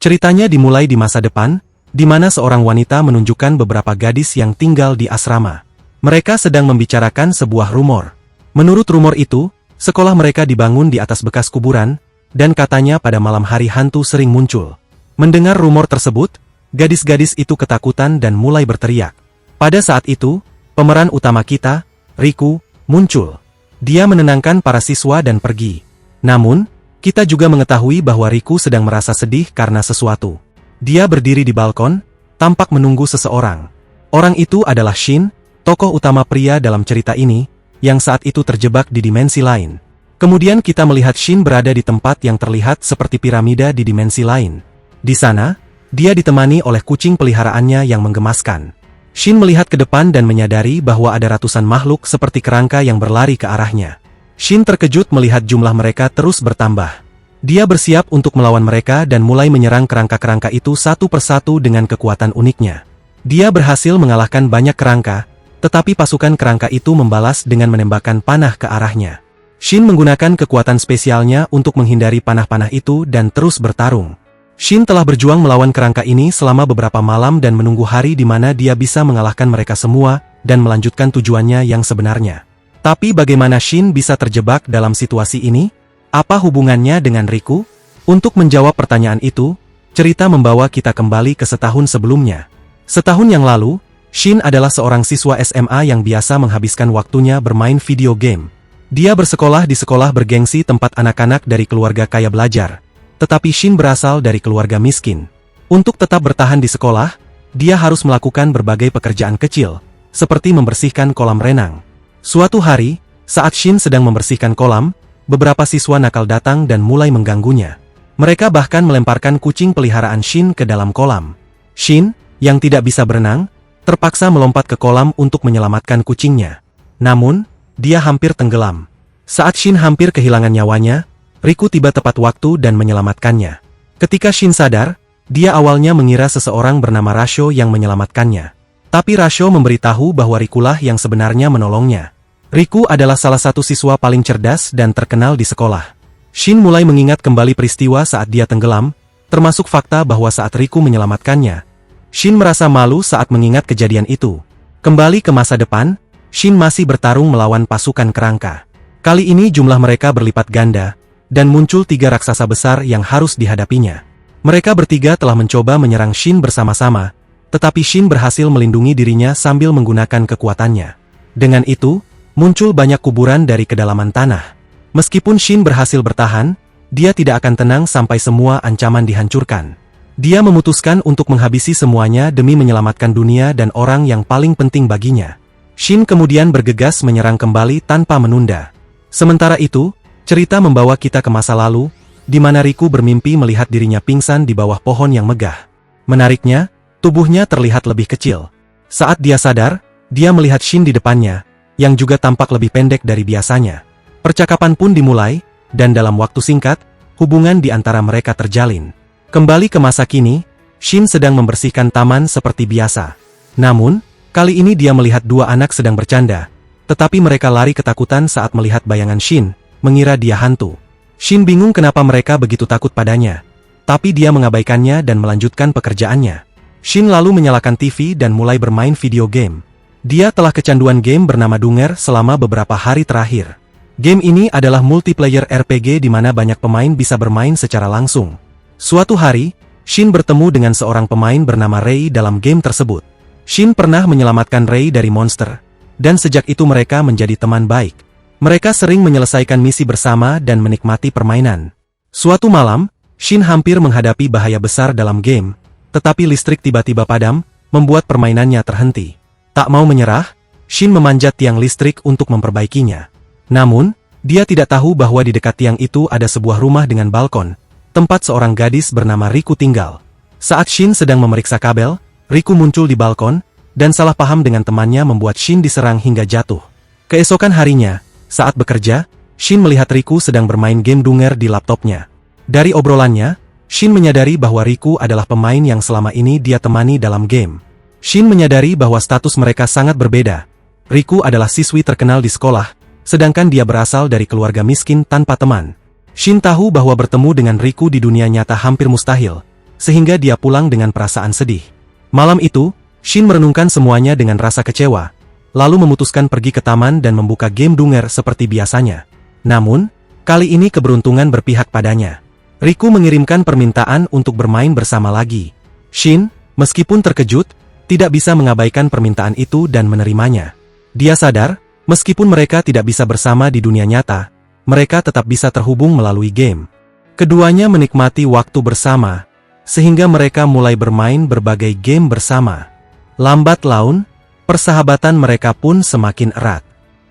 Ceritanya dimulai di masa depan, di mana seorang wanita menunjukkan beberapa gadis yang tinggal di asrama. Mereka sedang membicarakan sebuah rumor. Menurut rumor itu, sekolah mereka dibangun di atas bekas kuburan, dan katanya pada malam hari hantu sering muncul. Mendengar rumor tersebut, gadis-gadis itu ketakutan dan mulai berteriak. Pada saat itu, pemeran utama kita, Riku, muncul. Dia menenangkan para siswa dan pergi. Namun, kita juga mengetahui bahwa Riku sedang merasa sedih karena sesuatu. Dia berdiri di balkon, tampak menunggu seseorang. Orang itu adalah Shin, tokoh utama pria dalam cerita ini, yang saat itu terjebak di dimensi lain. Kemudian kita melihat Shin berada di tempat yang terlihat seperti piramida di dimensi lain. Di sana, dia ditemani oleh kucing peliharaannya yang menggemaskan. Shin melihat ke depan dan menyadari bahwa ada ratusan makhluk seperti kerangka yang berlari ke arahnya. Shin terkejut melihat jumlah mereka terus bertambah. Dia bersiap untuk melawan mereka dan mulai menyerang kerangka-kerangka itu satu persatu dengan kekuatan uniknya. Dia berhasil mengalahkan banyak kerangka, tetapi pasukan kerangka itu membalas dengan menembakkan panah ke arahnya. Shin menggunakan kekuatan spesialnya untuk menghindari panah-panah itu dan terus bertarung. Shin telah berjuang melawan kerangka ini selama beberapa malam dan menunggu hari di mana dia bisa mengalahkan mereka semua dan melanjutkan tujuannya yang sebenarnya. Tapi bagaimana Shin bisa terjebak dalam situasi ini? Apa hubungannya dengan Riku? Untuk menjawab pertanyaan itu, cerita membawa kita kembali ke setahun sebelumnya. Setahun yang lalu, Shin adalah seorang siswa SMA yang biasa menghabiskan waktunya bermain video game. Dia bersekolah di sekolah bergengsi tempat anak-anak dari keluarga kaya belajar. Tetapi Shin berasal dari keluarga miskin. Untuk tetap bertahan di sekolah, dia harus melakukan berbagai pekerjaan kecil, seperti membersihkan kolam renang. Suatu hari, saat Shin sedang membersihkan kolam, beberapa siswa nakal datang dan mulai mengganggunya. Mereka bahkan melemparkan kucing peliharaan Shin ke dalam kolam. Shin, yang tidak bisa berenang, terpaksa melompat ke kolam untuk menyelamatkan kucingnya. Namun, dia hampir tenggelam. Saat Shin hampir kehilangan nyawanya, Riku tiba tepat waktu dan menyelamatkannya. Ketika Shin sadar, dia awalnya mengira seseorang bernama Rasho yang menyelamatkannya. Tapi Rasho memberitahu bahwa Rikulah yang sebenarnya menolongnya. Riku adalah salah satu siswa paling cerdas dan terkenal di sekolah. Shin mulai mengingat kembali peristiwa saat dia tenggelam, termasuk fakta bahwa saat Riku menyelamatkannya. Shin merasa malu saat mengingat kejadian itu. Kembali ke masa depan, Shin masih bertarung melawan pasukan kerangka. Kali ini jumlah mereka berlipat ganda, dan muncul 3 raksasa besar yang harus dihadapinya. Mereka bertiga telah mencoba menyerang Shin bersama-sama, tetapi Shin berhasil melindungi dirinya sambil menggunakan kekuatannya. Dengan itu, muncul banyak kuburan dari kedalaman tanah. Meskipun Shin berhasil bertahan, dia tidak akan tenang sampai semua ancaman dihancurkan. Dia memutuskan untuk menghabisi semuanya demi menyelamatkan dunia dan orang yang paling penting baginya. Shin kemudian bergegas menyerang kembali tanpa menunda. Sementara itu, cerita membawa kita ke masa lalu, di mana Riku bermimpi melihat dirinya pingsan di bawah pohon yang megah. Menariknya, tubuhnya terlihat lebih kecil. Saat dia sadar, dia melihat Shin di depannya, yang juga tampak lebih pendek dari biasanya. Percakapan pun dimulai, dan dalam waktu singkat, hubungan di antara mereka terjalin. Kembali ke masa kini, Shin sedang membersihkan taman seperti biasa. Namun, kali ini dia melihat 2 anak sedang bercanda, tetapi mereka lari ketakutan saat melihat bayangan Shin, mengira dia hantu. Shin bingung kenapa mereka begitu takut padanya. Tapi dia mengabaikannya dan melanjutkan pekerjaannya. Shin lalu menyalakan TV dan mulai bermain video game. Dia telah kecanduan game bernama Dunger selama beberapa hari terakhir. Game ini adalah multiplayer RPG di mana banyak pemain bisa bermain secara langsung. Suatu hari, Shin bertemu dengan seorang pemain bernama Rei dalam game tersebut. Shin pernah menyelamatkan Rei dari monster, dan sejak itu mereka menjadi teman baik. Mereka sering menyelesaikan misi bersama dan menikmati permainan. Suatu malam, Shin hampir menghadapi bahaya besar dalam game, tetapi listrik tiba-tiba padam, membuat permainannya terhenti. Tak mau menyerah, Shin memanjat tiang listrik untuk memperbaikinya. Namun, dia tidak tahu bahwa di dekat tiang itu ada sebuah rumah dengan balkon, tempat seorang gadis bernama Riku tinggal. Saat Shin sedang memeriksa kabel, Riku muncul di balkon, dan salah paham dengan temannya membuat Shin diserang hingga jatuh. Keesokan harinya, saat bekerja, Shin melihat Riku sedang bermain game Dunger di laptopnya. Dari obrolannya, Shin menyadari bahwa Riku adalah pemain yang selama ini dia temani dalam game. Shin menyadari bahwa status mereka sangat berbeda. Riku adalah siswi terkenal di sekolah, sedangkan dia berasal dari keluarga miskin tanpa teman. Shin tahu bahwa bertemu dengan Riku di dunia nyata hampir mustahil, sehingga dia pulang dengan perasaan sedih. Malam itu, Shin merenungkan semuanya dengan rasa kecewa, lalu memutuskan pergi ke taman dan membuka game Dunger seperti biasanya. Namun, kali ini keberuntungan berpihak padanya. Riku mengirimkan permintaan untuk bermain bersama lagi. Shin, meskipun terkejut, tidak bisa mengabaikan permintaan itu dan menerimanya. Dia sadar, meskipun mereka tidak bisa bersama di dunia nyata, mereka tetap bisa terhubung melalui game. Keduanya menikmati waktu bersama, sehingga mereka mulai bermain berbagai game bersama. Lambat laun, persahabatan mereka pun semakin erat.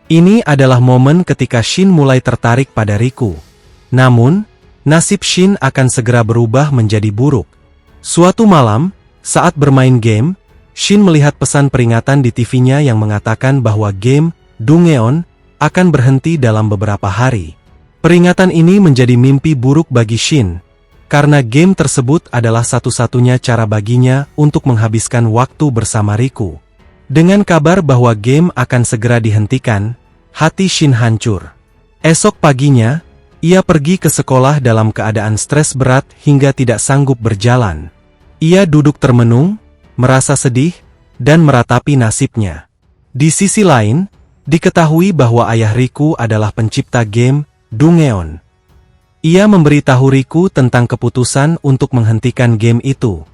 Ini adalah momen ketika Shin mulai tertarik pada Riku. Namun, nasib Shin akan segera berubah menjadi buruk. Suatu malam, saat bermain game, Shin melihat pesan peringatan di TV-nya yang mengatakan bahwa game Dungeon akan berhenti dalam beberapa hari. Peringatan ini menjadi mimpi buruk bagi Shin, karena game tersebut adalah satu-satunya cara baginya untuk menghabiskan waktu bersama Riku. Dengan kabar bahwa game akan segera dihentikan, hati Shin hancur. Esok paginya, ia pergi ke sekolah dalam keadaan stres berat hingga tidak sanggup berjalan. Ia duduk termenung, merasa sedih, dan meratapi nasibnya. Di sisi lain, diketahui bahwa ayah Riku adalah pencipta game Dungeon. Ia memberitahu Riku tentang keputusan untuk menghentikan game itu.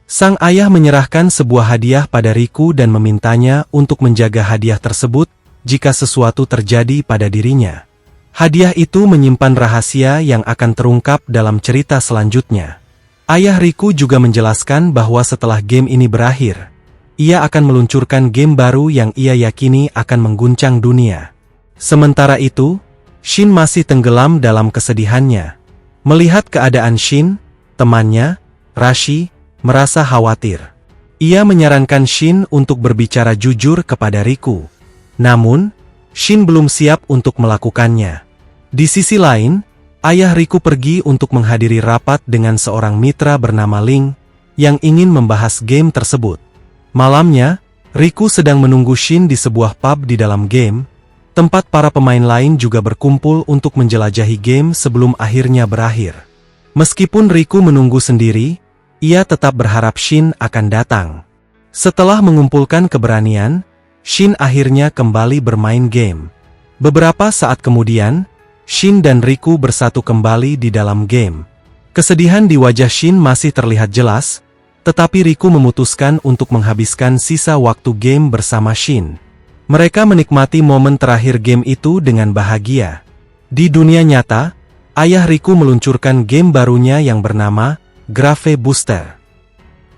Sang ayah menyerahkan sebuah hadiah pada Riku dan memintanya untuk menjaga hadiah tersebut jika sesuatu terjadi pada dirinya. Hadiah itu menyimpan rahasia yang akan terungkap dalam cerita selanjutnya. Ayah Riku juga menjelaskan bahwa setelah game ini berakhir, ia akan meluncurkan game baru yang ia yakini akan mengguncang dunia. Sementara itu, Shin masih tenggelam dalam kesedihannya. Melihat keadaan Shin, temannya, Rashi, merasa khawatir. Ia menyarankan Shin untuk berbicara jujur kepada Riku. Namun, Shin belum siap untuk melakukannya. Di sisi lain, ayah Riku pergi untuk menghadiri rapat dengan seorang mitra bernama Ling, yang ingin membahas game tersebut. Malamnya, Riku sedang menunggu Shin di sebuah pub di dalam game, tempat para pemain lain juga berkumpul untuk menjelajahi game sebelum akhirnya berakhir. Meskipun Riku menunggu sendiri, ia tetap berharap Shin akan datang. Setelah mengumpulkan keberanian, Shin akhirnya kembali bermain game. Beberapa saat kemudian, Shin dan Riku bersatu kembali di dalam game. Kesedihan di wajah Shin masih terlihat jelas, tetapi Riku memutuskan untuk menghabiskan sisa waktu game bersama Shin. Mereka menikmati momen terakhir game itu dengan bahagia. Di dunia nyata, ayah Riku meluncurkan game barunya yang bernama Grave Booster.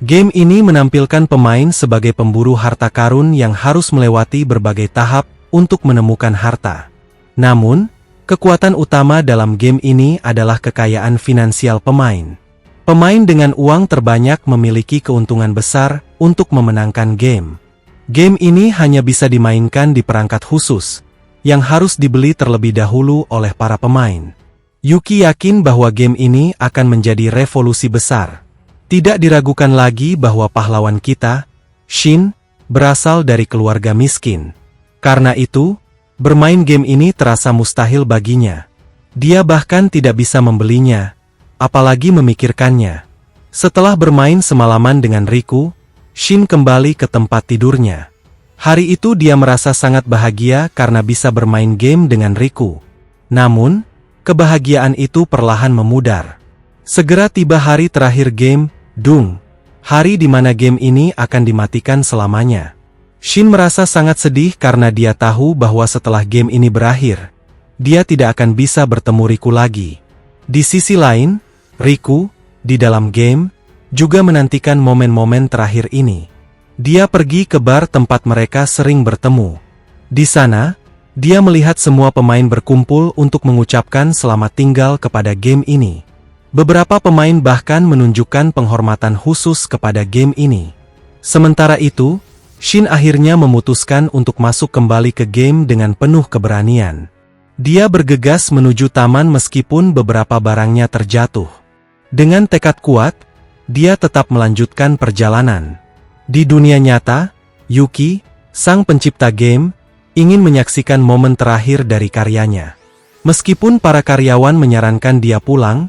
Game ini menampilkan pemain sebagai pemburu harta karun yang harus melewati berbagai tahap untuk menemukan harta. Namun, kekuatan utama dalam game ini adalah kekayaan finansial pemain. Pemain dengan uang terbanyak memiliki keuntungan besar untuk memenangkan game. Game ini hanya bisa dimainkan di perangkat khusus, yang harus dibeli terlebih dahulu oleh para pemain. Yuki yakin bahwa game ini akan menjadi revolusi besar. Tidak diragukan lagi bahwa pahlawan kita, Shin, berasal dari keluarga miskin. Karena itu, bermain game ini terasa mustahil baginya. Dia bahkan tidak bisa membelinya, apalagi memikirkannya. Setelah bermain semalaman dengan Riku, Shin kembali ke tempat tidurnya. Hari itu dia merasa sangat bahagia karena bisa bermain game dengan Riku. Namun, kebahagiaan itu perlahan memudar. Segera tiba hari terakhir game Dung, hari di mana game ini akan dimatikan selamanya. Shin merasa sangat sedih karena dia tahu bahwa setelah game ini berakhir, dia tidak akan bisa bertemu Riku lagi. Di sisi lain, Riku, di dalam game, juga menantikan momen-momen terakhir ini. Dia pergi ke bar tempat mereka sering bertemu. Di sana, dia melihat semua pemain berkumpul untuk mengucapkan selamat tinggal kepada game ini. Beberapa pemain bahkan menunjukkan penghormatan khusus kepada game ini. Sementara itu, Shin akhirnya memutuskan untuk masuk kembali ke game dengan penuh keberanian. Dia bergegas menuju taman meskipun beberapa barangnya terjatuh. Dengan tekad kuat, dia tetap melanjutkan perjalanan. Di dunia nyata, Yuki, sang pencipta game, ingin menyaksikan momen terakhir dari karyanya. Meskipun para karyawan menyarankan dia pulang,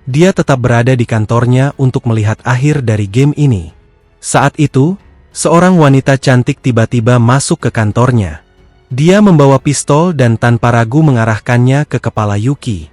dia tetap berada di kantornya untuk melihat akhir dari game ini. Saat itu, seorang wanita cantik tiba-tiba masuk ke kantornya. Dia membawa pistol dan tanpa ragu mengarahkannya ke kepala Yuki.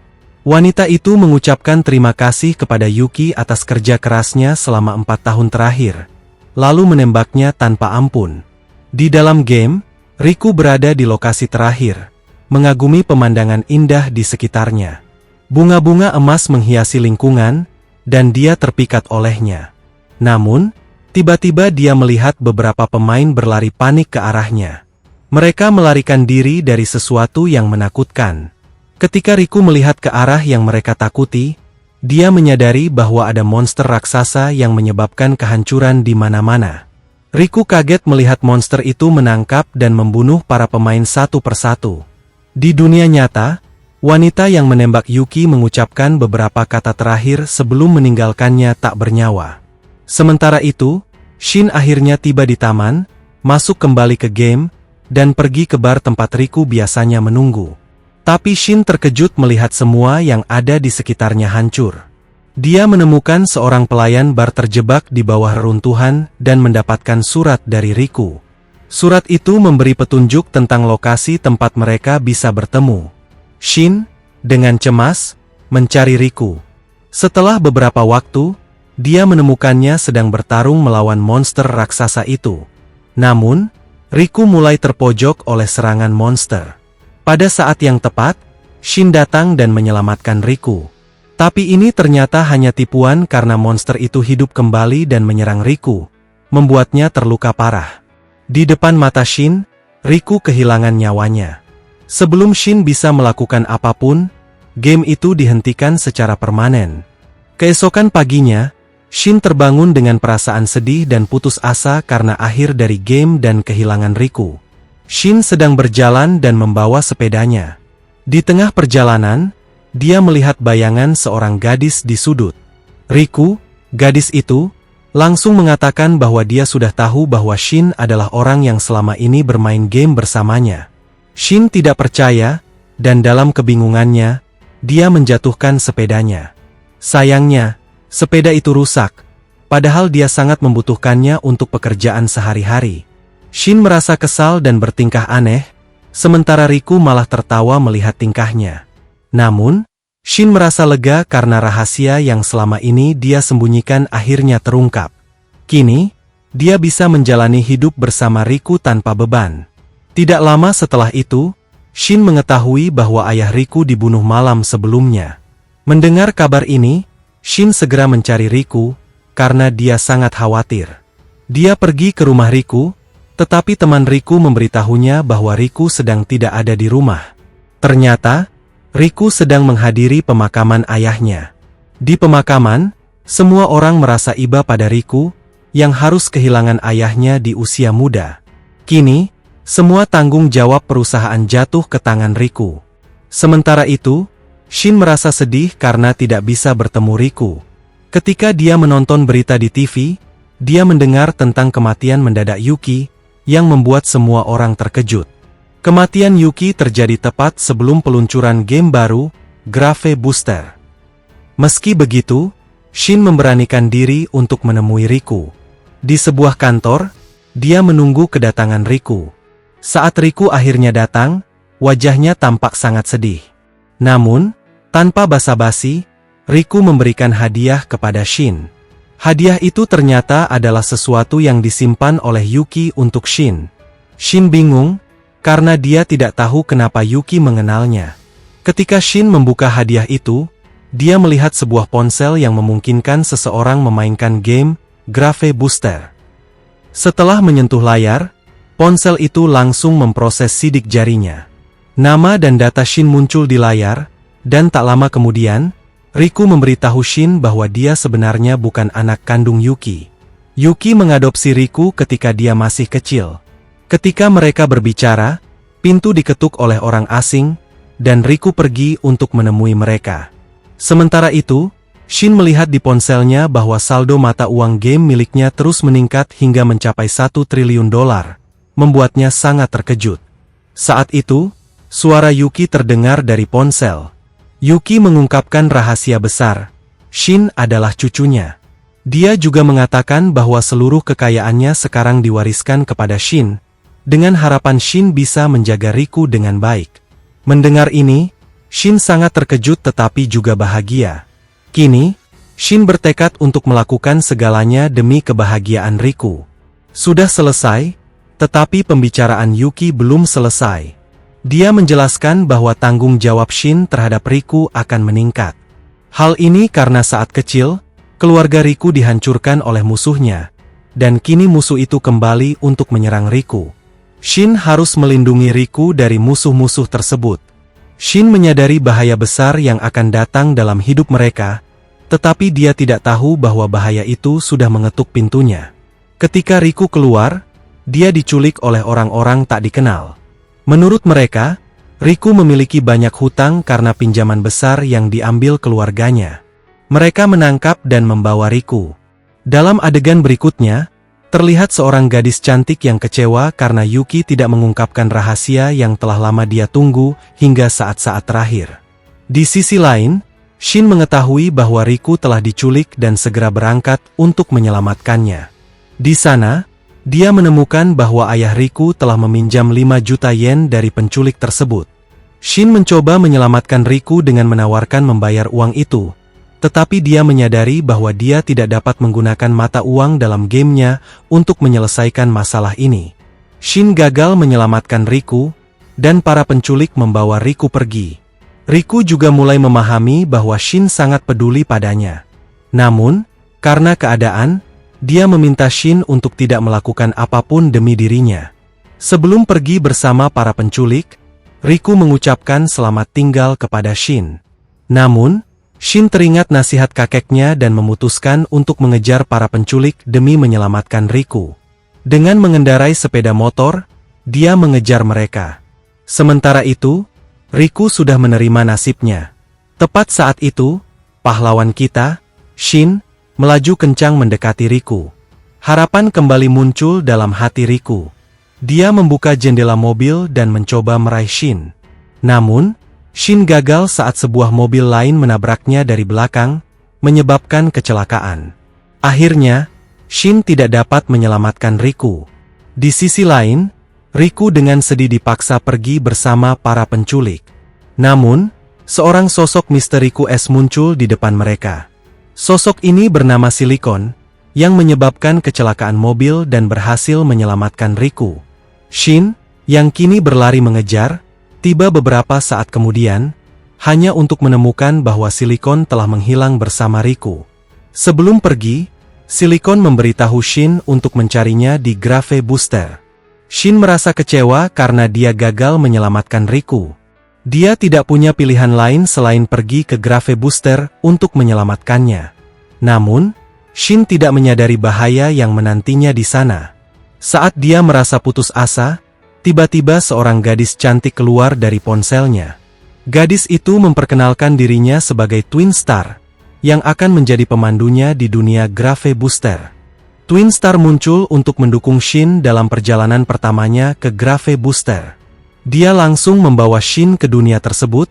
Wanita itu mengucapkan terima kasih kepada Yuki atas kerja kerasnya selama 4 tahun terakhir, lalu menembaknya tanpa ampun. Di dalam game, Riku berada di lokasi terakhir, mengagumi pemandangan indah di sekitarnya. Bunga-bunga emas menghiasi lingkungan, dan dia terpikat olehnya. Namun, tiba-tiba dia melihat beberapa pemain berlari panik ke arahnya. Mereka melarikan diri dari sesuatu yang menakutkan. Ketika Riku melihat ke arah yang mereka takuti, dia menyadari bahwa ada monster raksasa yang menyebabkan kehancuran di mana-mana. Riku kaget melihat monster itu menangkap dan membunuh para pemain satu persatu. Di dunia nyata, wanita yang menembak Yuki mengucapkan beberapa kata terakhir sebelum meninggalkannya tak bernyawa. Sementara itu, Shin akhirnya tiba di taman, masuk kembali ke game, dan pergi ke bar tempat Riku biasanya menunggu. Tapi Shin terkejut melihat semua yang ada di sekitarnya hancur. Dia menemukan seorang pelayan bar terjebak di bawah reruntuhan dan mendapatkan surat dari Riku. Surat itu memberi petunjuk tentang lokasi tempat mereka bisa bertemu. Shin, dengan cemas, mencari Riku. Setelah beberapa waktu, dia menemukannya sedang bertarung melawan monster raksasa itu. Namun, Riku mulai terpojok oleh serangan monster. Pada saat yang tepat, Shin datang dan menyelamatkan Riku. Tapi ini ternyata hanya tipuan karena monster itu hidup kembali dan menyerang Riku, membuatnya terluka parah. Di depan mata Shin, Riku kehilangan nyawanya. Sebelum Shin bisa melakukan apapun, game itu dihentikan secara permanen. Keesokan paginya, Shin terbangun dengan perasaan sedih dan putus asa karena akhir dari game dan kehilangan Riku. Shin sedang berjalan dan membawa sepedanya. Di tengah perjalanan, dia melihat bayangan seorang gadis di sudut. Riku, gadis itu, langsung mengatakan bahwa dia sudah tahu bahwa Shin adalah orang yang selama ini bermain game bersamanya. Shin tidak percaya, dan dalam kebingungannya, dia menjatuhkan sepedanya. Sayangnya, sepeda itu rusak, padahal dia sangat membutuhkannya untuk pekerjaan sehari-hari. Shin merasa kesal dan bertingkah aneh, sementara Riku malah tertawa melihat tingkahnya. Namun, Shin merasa lega karena rahasia yang selama ini dia sembunyikan akhirnya terungkap. Kini, dia bisa menjalani hidup bersama Riku tanpa beban. Tidak lama setelah itu, Shin mengetahui bahwa ayah Riku dibunuh malam sebelumnya. Mendengar kabar ini, Shin segera mencari Riku, karena dia sangat khawatir. Dia pergi ke rumah Riku, tetapi teman Riku memberitahunya bahwa Riku sedang tidak ada di rumah. Ternyata, Riku sedang menghadiri pemakaman ayahnya. Di pemakaman, semua orang merasa iba pada Riku, yang harus kehilangan ayahnya di usia muda. Kini, semua tanggung jawab perusahaan jatuh ke tangan Riku. Sementara itu, Shin merasa sedih karena tidak bisa bertemu Riku. Ketika dia menonton berita di TV, dia mendengar tentang kematian mendadak Yuki, yang membuat semua orang terkejut. Kematian Yuki terjadi tepat sebelum peluncuran game baru, Grave Booster. Meski begitu, Shin memberanikan diri untuk menemui Riku. Di sebuah kantor, dia menunggu kedatangan Riku. Saat Riku akhirnya datang, wajahnya tampak sangat sedih. Namun, tanpa basa-basi, Riku memberikan hadiah kepada Shin. Hadiah itu ternyata adalah sesuatu yang disimpan oleh Yuki untuk Shin. Shin bingung, karena dia tidak tahu kenapa Yuki mengenalnya. Ketika Shin membuka hadiah itu, dia melihat sebuah ponsel yang memungkinkan seseorang memainkan game Grave Booster. Setelah menyentuh layar, ponsel itu langsung memproses sidik jarinya. Nama dan data Shin muncul di layar, dan tak lama kemudian, Riku memberitahu Shin bahwa dia sebenarnya bukan anak kandung Yuki. Yuki mengadopsi Riku ketika dia masih kecil. Ketika mereka berbicara, pintu diketuk oleh orang asing, dan Riku pergi untuk menemui mereka. Sementara itu, Shin melihat di ponselnya bahwa saldo mata uang game miliknya terus meningkat hingga mencapai $1 triliun, membuatnya sangat terkejut. Saat itu, suara Yuki terdengar dari ponsel. Yuki mengungkapkan rahasia besar, Shin adalah cucunya. Dia juga mengatakan bahwa seluruh kekayaannya sekarang diwariskan kepada Shin, dengan harapan Shin bisa menjaga Riku dengan baik. Mendengar ini, Shin sangat terkejut tetapi juga bahagia. Kini, Shin bertekad untuk melakukan segalanya demi kebahagiaan Riku. Sudah selesai, tetapi pembicaraan Yuki belum selesai. Dia menjelaskan bahwa tanggung jawab Shin terhadap Riku akan meningkat. Hal ini karena saat kecil, keluarga Riku dihancurkan oleh musuhnya, dan kini musuh itu kembali untuk menyerang Riku. Shin harus melindungi Riku dari musuh-musuh tersebut. Shin menyadari bahaya besar yang akan datang dalam hidup mereka, tetapi dia tidak tahu bahwa bahaya itu sudah mengetuk pintunya. Ketika Riku keluar, dia diculik oleh orang-orang tak dikenal. Menurut mereka, Riku memiliki banyak hutang karena pinjaman besar yang diambil keluarganya. Mereka menangkap dan membawa Riku. Dalam adegan berikutnya, terlihat seorang gadis cantik yang kecewa karena Yuki tidak mengungkapkan rahasia yang telah lama dia tunggu hingga saat-saat terakhir. Di sisi lain, Shin mengetahui bahwa Riku telah diculik dan segera berangkat untuk menyelamatkannya. Di sana, dia menemukan bahwa ayah Riku telah meminjam 5 juta yen dari penculik tersebut. Shin mencoba menyelamatkan Riku dengan menawarkan membayar uang itu, tetapi dia menyadari bahwa dia tidak dapat menggunakan mata uang dalam gamenya untuk menyelesaikan masalah ini. Shin gagal menyelamatkan Riku, dan para penculik membawa Riku pergi. Riku juga mulai memahami bahwa Shin sangat peduli padanya. Namun, karena keadaan, dia meminta Shin untuk tidak melakukan apapun demi dirinya. Sebelum pergi bersama para penculik, Riku mengucapkan selamat tinggal kepada Shin. Namun, Shin teringat nasihat kakeknya dan memutuskan untuk mengejar para penculik demi menyelamatkan Riku. Dengan mengendarai sepeda motor, dia mengejar mereka. Sementara itu, Riku sudah menerima nasibnya. Tepat saat itu, pahlawan kita, Shin, melaju kencang mendekati Riku. Harapan kembali muncul dalam hati Riku. Dia membuka jendela mobil dan mencoba meraih Shin. Namun, Shin gagal saat sebuah mobil lain menabraknya dari belakang, menyebabkan kecelakaan. Akhirnya, Shin tidak dapat menyelamatkan Riku. Di sisi lain, Riku dengan sedih dipaksa pergi bersama para penculik. Namun, seorang sosok misterius muncul di depan mereka. Sosok ini bernama Silicon, yang menyebabkan kecelakaan mobil dan berhasil menyelamatkan Riku. Shin, yang kini berlari mengejar, tiba beberapa saat kemudian, hanya untuk menemukan bahwa Silicon telah menghilang bersama Riku. Sebelum pergi, Silicon memberitahu Shin untuk mencarinya di Grave Booster. Shin merasa kecewa karena dia gagal menyelamatkan Riku. Dia tidak punya pilihan lain selain pergi ke Grave Booster untuk menyelamatkannya. Namun, Shin tidak menyadari bahaya yang menantinya di sana. Saat dia merasa putus asa, tiba-tiba seorang gadis cantik keluar dari ponselnya. Gadis itu memperkenalkan dirinya sebagai Twin Star, yang akan menjadi pemandunya di dunia Grave Booster. Twin Star muncul untuk mendukung Shin dalam perjalanan pertamanya ke Grave Booster. Dia langsung membawa Shin ke dunia tersebut,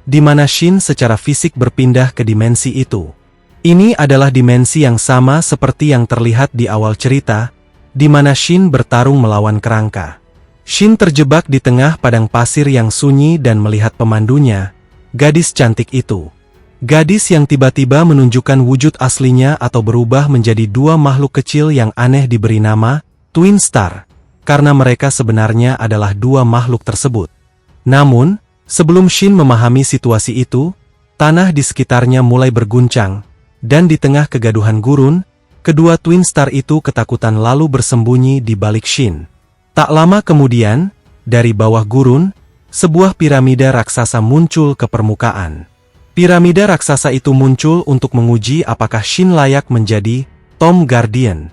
di mana Shin secara fisik berpindah ke dimensi itu. Ini adalah dimensi yang sama seperti yang terlihat di awal cerita, di mana Shin bertarung melawan kerangka. Shin terjebak di tengah padang pasir yang sunyi dan melihat pemandunya, gadis cantik itu. Gadis yang tiba-tiba menunjukkan wujud aslinya atau berubah menjadi dua makhluk kecil yang aneh diberi nama Twin Star, karena mereka sebenarnya adalah dua makhluk tersebut. Namun, sebelum Shin memahami situasi itu, tanah di sekitarnya mulai berguncang, dan di tengah kegaduhan gurun, kedua Twin Star itu ketakutan lalu bersembunyi di balik Shin. Tak lama kemudian, dari bawah gurun, sebuah piramida raksasa muncul ke permukaan. Piramida raksasa itu muncul untuk menguji apakah Shin layak menjadi Tomb Guardian.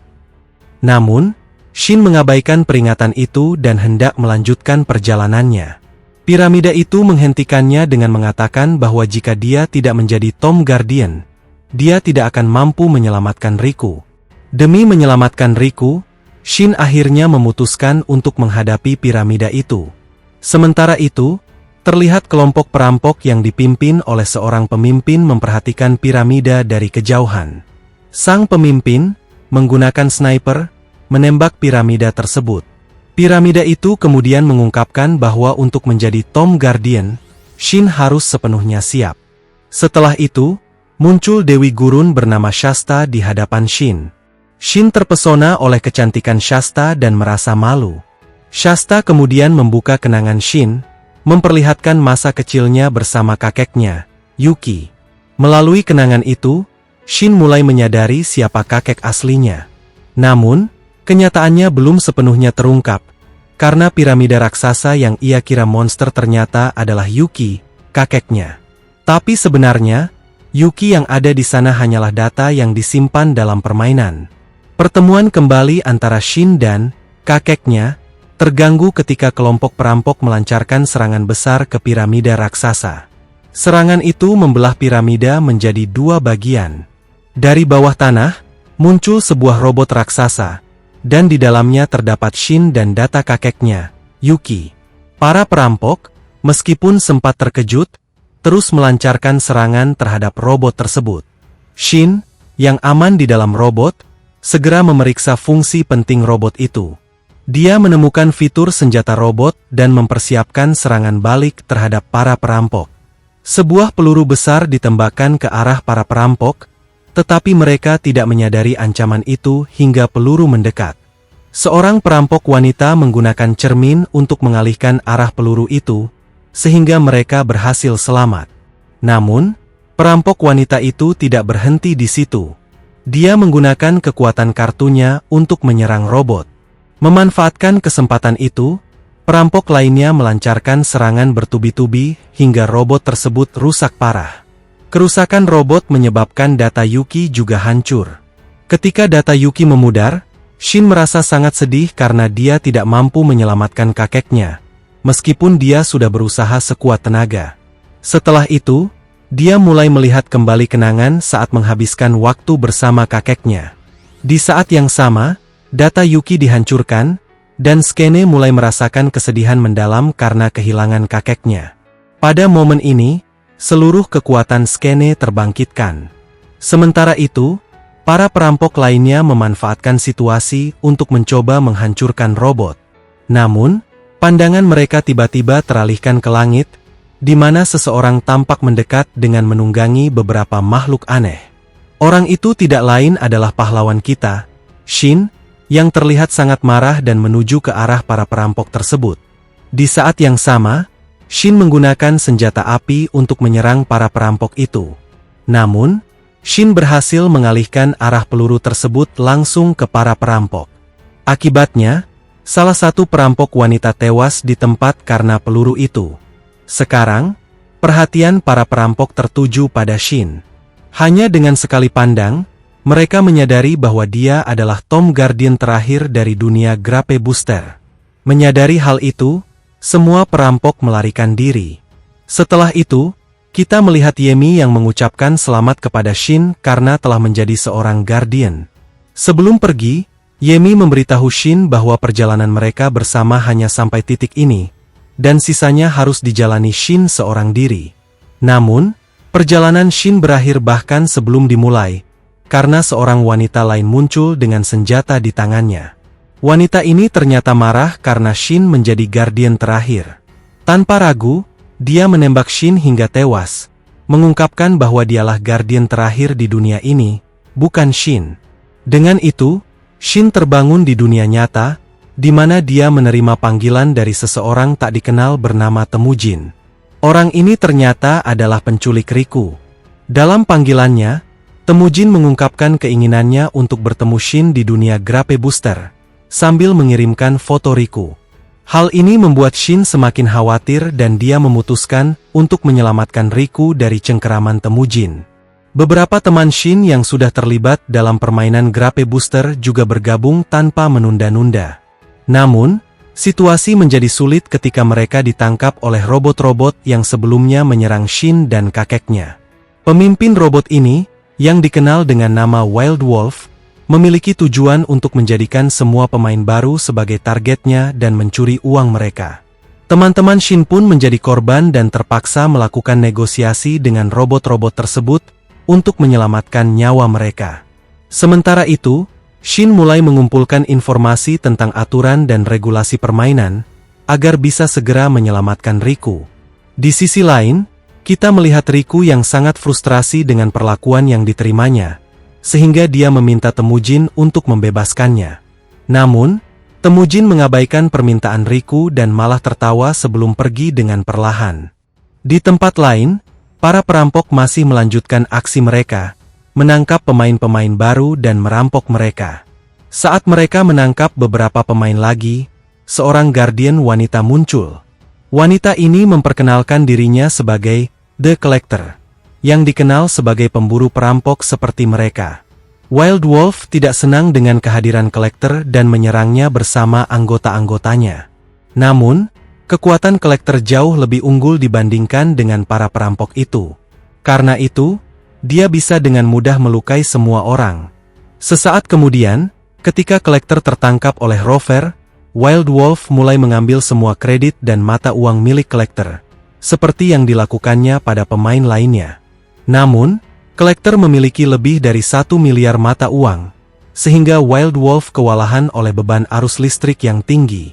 Namun, Shin mengabaikan peringatan itu dan hendak melanjutkan perjalanannya. Piramida itu menghentikannya dengan mengatakan bahwa jika dia tidak menjadi Tomb Guardian, dia tidak akan mampu menyelamatkan Riku. Demi menyelamatkan Riku, Shin akhirnya memutuskan untuk menghadapi piramida itu. Sementara itu, terlihat kelompok perampok yang dipimpin oleh seorang pemimpin memperhatikan piramida dari kejauhan. Sang pemimpin, menggunakan sniper, menembak piramida tersebut. Piramida itu kemudian mengungkapkan bahwa untuk menjadi Tomb Guardian, Shin harus sepenuhnya siap. Setelah itu, muncul Dewi Gurun bernama Shasta di hadapan Shin. Shin terpesona oleh kecantikan Shasta dan merasa malu. Shasta kemudian membuka kenangan Shin, memperlihatkan masa kecilnya bersama kakeknya, Yuki. Melalui kenangan itu, Shin mulai menyadari siapa kakek aslinya. Namun, kenyataannya belum sepenuhnya terungkap, karena piramida raksasa yang ia kira monster ternyata adalah Yuki, kakeknya. Tapi sebenarnya, Yuki yang ada di sana hanyalah data yang disimpan dalam permainan. Pertemuan kembali antara Shin dan kakeknya terganggu ketika kelompok perampok melancarkan serangan besar ke piramida raksasa. Serangan itu membelah piramida menjadi dua bagian. Dari bawah tanah, muncul sebuah robot raksasa, dan di dalamnya terdapat Shin dan data kakeknya, Yuki. Para perampok, meskipun sempat terkejut, terus melancarkan serangan terhadap robot tersebut. Shin, yang aman di dalam robot, segera memeriksa fungsi penting robot itu. Dia menemukan fitur senjata robot dan mempersiapkan serangan balik terhadap para perampok. Sebuah peluru besar ditembakkan ke arah para perampok, tetapi mereka tidak menyadari ancaman itu hingga peluru mendekat. Seorang perampok wanita menggunakan cermin untuk mengalihkan arah peluru itu, sehingga mereka berhasil selamat. Namun, perampok wanita itu tidak berhenti di situ. Dia menggunakan kekuatan kartunya untuk menyerang robot. Memanfaatkan kesempatan itu, perampok lainnya melancarkan serangan bertubi-tubi hingga robot tersebut rusak parah. Kerusakan robot menyebabkan data Yuki juga hancur. Ketika data Yuki memudar, Shin merasa sangat sedih karena dia tidak mampu menyelamatkan kakeknya, meskipun dia sudah berusaha sekuat tenaga. Setelah itu, dia mulai melihat kembali kenangan saat menghabiskan waktu bersama kakeknya. Di saat yang sama, data Yuki dihancurkan, dan Skene mulai merasakan kesedihan mendalam karena kehilangan kakeknya. Pada momen ini, seluruh kekuatan Skene terbangkitkan. Sementara itu, para perampok lainnya memanfaatkan situasi untuk mencoba menghancurkan robot. Namun, pandangan mereka tiba-tiba teralihkan ke langit, di mana seseorang tampak mendekat dengan menunggangi beberapa makhluk aneh. Orang itu tidak lain adalah pahlawan kita, Shin, yang terlihat sangat marah dan menuju ke arah para perampok tersebut. Di saat yang sama, Shin menggunakan senjata api untuk menyerang para perampok itu. Namun, Shin berhasil mengalihkan arah peluru tersebut langsung ke para perampok. Akibatnya, salah satu perampok wanita tewas di tempat karena peluru itu. Sekarang, perhatian para perampok tertuju pada Shin. Hanya dengan sekali pandang, mereka menyadari bahwa dia adalah Tomb Guardian terakhir dari dunia Grape Booster. Menyadari hal itu, semua perampok melarikan diri. Setelah itu, kita melihat Yemi yang mengucapkan selamat kepada Shin karena telah menjadi seorang Guardian. Sebelum pergi, Yemi memberitahu Shin bahwa perjalanan mereka bersama hanya sampai titik ini, dan sisanya harus dijalani Shin seorang diri. Namun, perjalanan Shin berakhir bahkan sebelum dimulai, karena seorang wanita lain muncul dengan senjata di tangannya. Wanita ini ternyata marah karena Shin menjadi Guardian terakhir. Tanpa ragu, dia menembak Shin hingga tewas, mengungkapkan bahwa dialah Guardian terakhir di dunia ini, bukan Shin. Dengan itu, Shin terbangun di dunia nyata, di mana dia menerima panggilan dari seseorang tak dikenal bernama Temujin. Orang ini ternyata adalah penculik Riku. Dalam panggilannya, Temujin mengungkapkan keinginannya untuk bertemu Shin di dunia Grape Booster, sambil mengirimkan foto Riku. Hal ini membuat Shin semakin khawatir dan dia memutuskan untuk menyelamatkan Riku dari cengkeraman Temujin. Beberapa teman Shin yang sudah terlibat dalam permainan Grape Booster juga bergabung tanpa menunda-nunda. Namun, situasi menjadi sulit ketika mereka ditangkap oleh robot-robot yang sebelumnya menyerang Shin dan kakeknya. Pemimpin robot ini, yang dikenal dengan nama Wild Wolf, memiliki tujuan untuk menjadikan semua pemain baru sebagai targetnya dan mencuri uang mereka. Teman-teman Shin pun menjadi korban dan terpaksa melakukan negosiasi dengan robot-robot tersebut untuk menyelamatkan nyawa mereka. Sementara itu, Shin mulai mengumpulkan informasi tentang aturan dan regulasi permainan, agar bisa segera menyelamatkan Riku. Di sisi lain, kita melihat Riku yang sangat frustrasi dengan perlakuan yang diterimanya, sehingga dia meminta Temujin untuk membebaskannya. Namun, Temujin mengabaikan permintaan Riku dan malah tertawa sebelum pergi dengan perlahan. Di tempat lain, para perampok masih melanjutkan aksi mereka, menangkap pemain-pemain baru dan merampok mereka. Saat mereka menangkap beberapa pemain lagi, seorang guardian wanita muncul. Wanita ini memperkenalkan dirinya sebagai The Collector, yang dikenal sebagai pemburu perampok seperti mereka. Wild Wolf tidak senang dengan kehadiran Collector dan menyerangnya bersama anggota-anggotanya. Namun, kekuatan Collector jauh lebih unggul dibandingkan dengan para perampok itu. Karena itu, dia bisa dengan mudah melukai semua orang. Sesaat kemudian, ketika Collector tertangkap oleh Rover, Wild Wolf mulai mengambil semua kredit dan mata uang milik Collector, seperti yang dilakukannya pada pemain lainnya. Namun, Collector memiliki lebih dari 1 miliar mata uang, sehingga Wild Wolf kewalahan oleh beban arus listrik yang tinggi.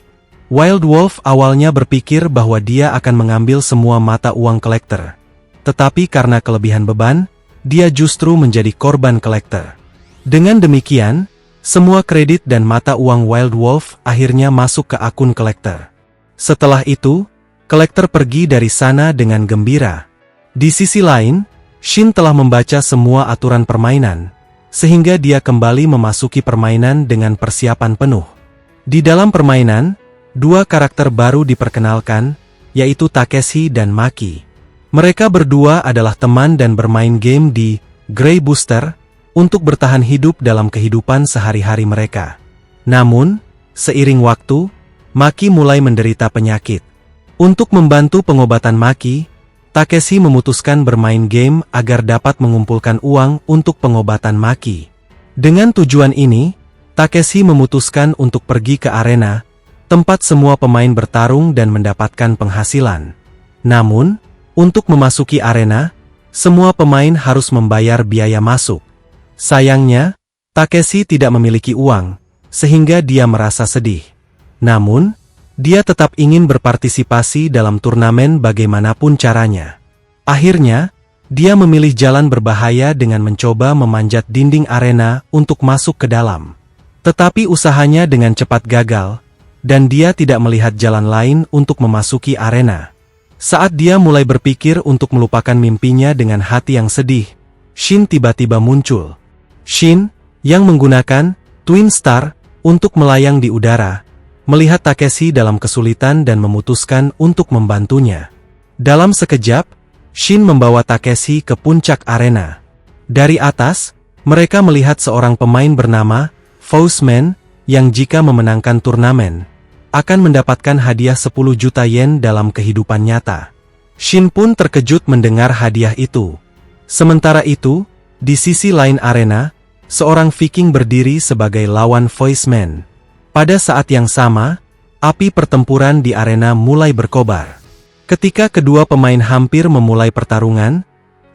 Wild Wolf awalnya berpikir bahwa dia akan mengambil semua mata uang Collector. Tetapi karena kelebihan beban, dia justru menjadi korban Collector. Dengan demikian, semua kredit dan mata uang Wild Wolf akhirnya masuk ke akun Collector. Setelah itu, Collector pergi dari sana dengan gembira. Di sisi lain, Shin telah membaca semua aturan permainan, sehingga dia kembali memasuki permainan dengan persiapan penuh. Di dalam permainan, dua karakter baru diperkenalkan, yaitu Takeshi dan Maki. Mereka berdua adalah teman dan bermain game di Grey Booster untuk bertahan hidup dalam kehidupan sehari-hari mereka. Namun, seiring waktu, Maki mulai menderita penyakit. Untuk membantu pengobatan Maki, Takeshi memutuskan bermain game agar dapat mengumpulkan uang untuk pengobatan Maki. Dengan tujuan ini, Takeshi memutuskan untuk pergi ke arena, tempat semua pemain bertarung dan mendapatkan penghasilan. Namun, untuk memasuki arena, semua pemain harus membayar biaya masuk. Sayangnya, Takeshi tidak memiliki uang, sehingga dia merasa sedih. Namun, dia tetap ingin berpartisipasi dalam turnamen bagaimanapun caranya. Akhirnya, dia memilih jalan berbahaya dengan mencoba memanjat dinding arena untuk masuk ke dalam. Tetapi usahanya dengan cepat gagal, dan dia tidak melihat jalan lain untuk memasuki arena. Saat dia mulai berpikir untuk melupakan mimpinya dengan hati yang sedih, Shin tiba-tiba muncul. Shin, yang menggunakan Twin Star untuk melayang di udara, melihat Takeshi dalam kesulitan dan memutuskan untuk membantunya. Dalam sekejap, Shin membawa Takeshi ke puncak arena. Dari atas, mereka melihat seorang pemain bernama Faustman, yang jika memenangkan turnamen, akan mendapatkan hadiah 10 juta yen dalam kehidupan nyata. Shin pun terkejut mendengar hadiah itu. Sementara itu, di sisi lain arena, seorang Viking berdiri sebagai lawan Faustman. Pada saat yang sama, api pertempuran di arena mulai berkobar. Ketika kedua pemain hampir memulai pertarungan,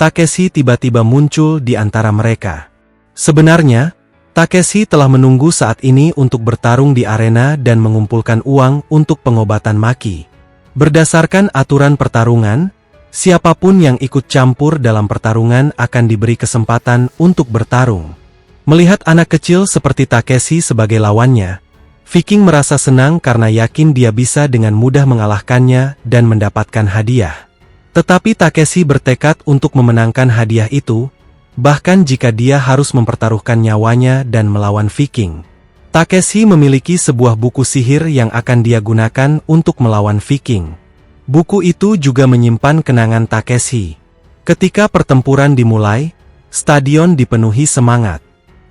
Takeshi tiba-tiba muncul di antara mereka. Sebenarnya, Takeshi telah menunggu saat ini untuk bertarung di arena dan mengumpulkan uang untuk pengobatan Maki. Berdasarkan aturan pertarungan, siapapun yang ikut campur dalam pertarungan akan diberi kesempatan untuk bertarung. Melihat anak kecil seperti Takeshi sebagai lawannya, Viking merasa senang karena yakin dia bisa dengan mudah mengalahkannya dan mendapatkan hadiah. Tetapi Takeshi bertekad untuk memenangkan hadiah itu, bahkan jika dia harus mempertaruhkan nyawanya dan melawan Viking. Takeshi memiliki sebuah buku sihir yang akan dia gunakan untuk melawan Viking. Buku itu juga menyimpan kenangan Takeshi. Ketika pertempuran dimulai, stadion dipenuhi semangat.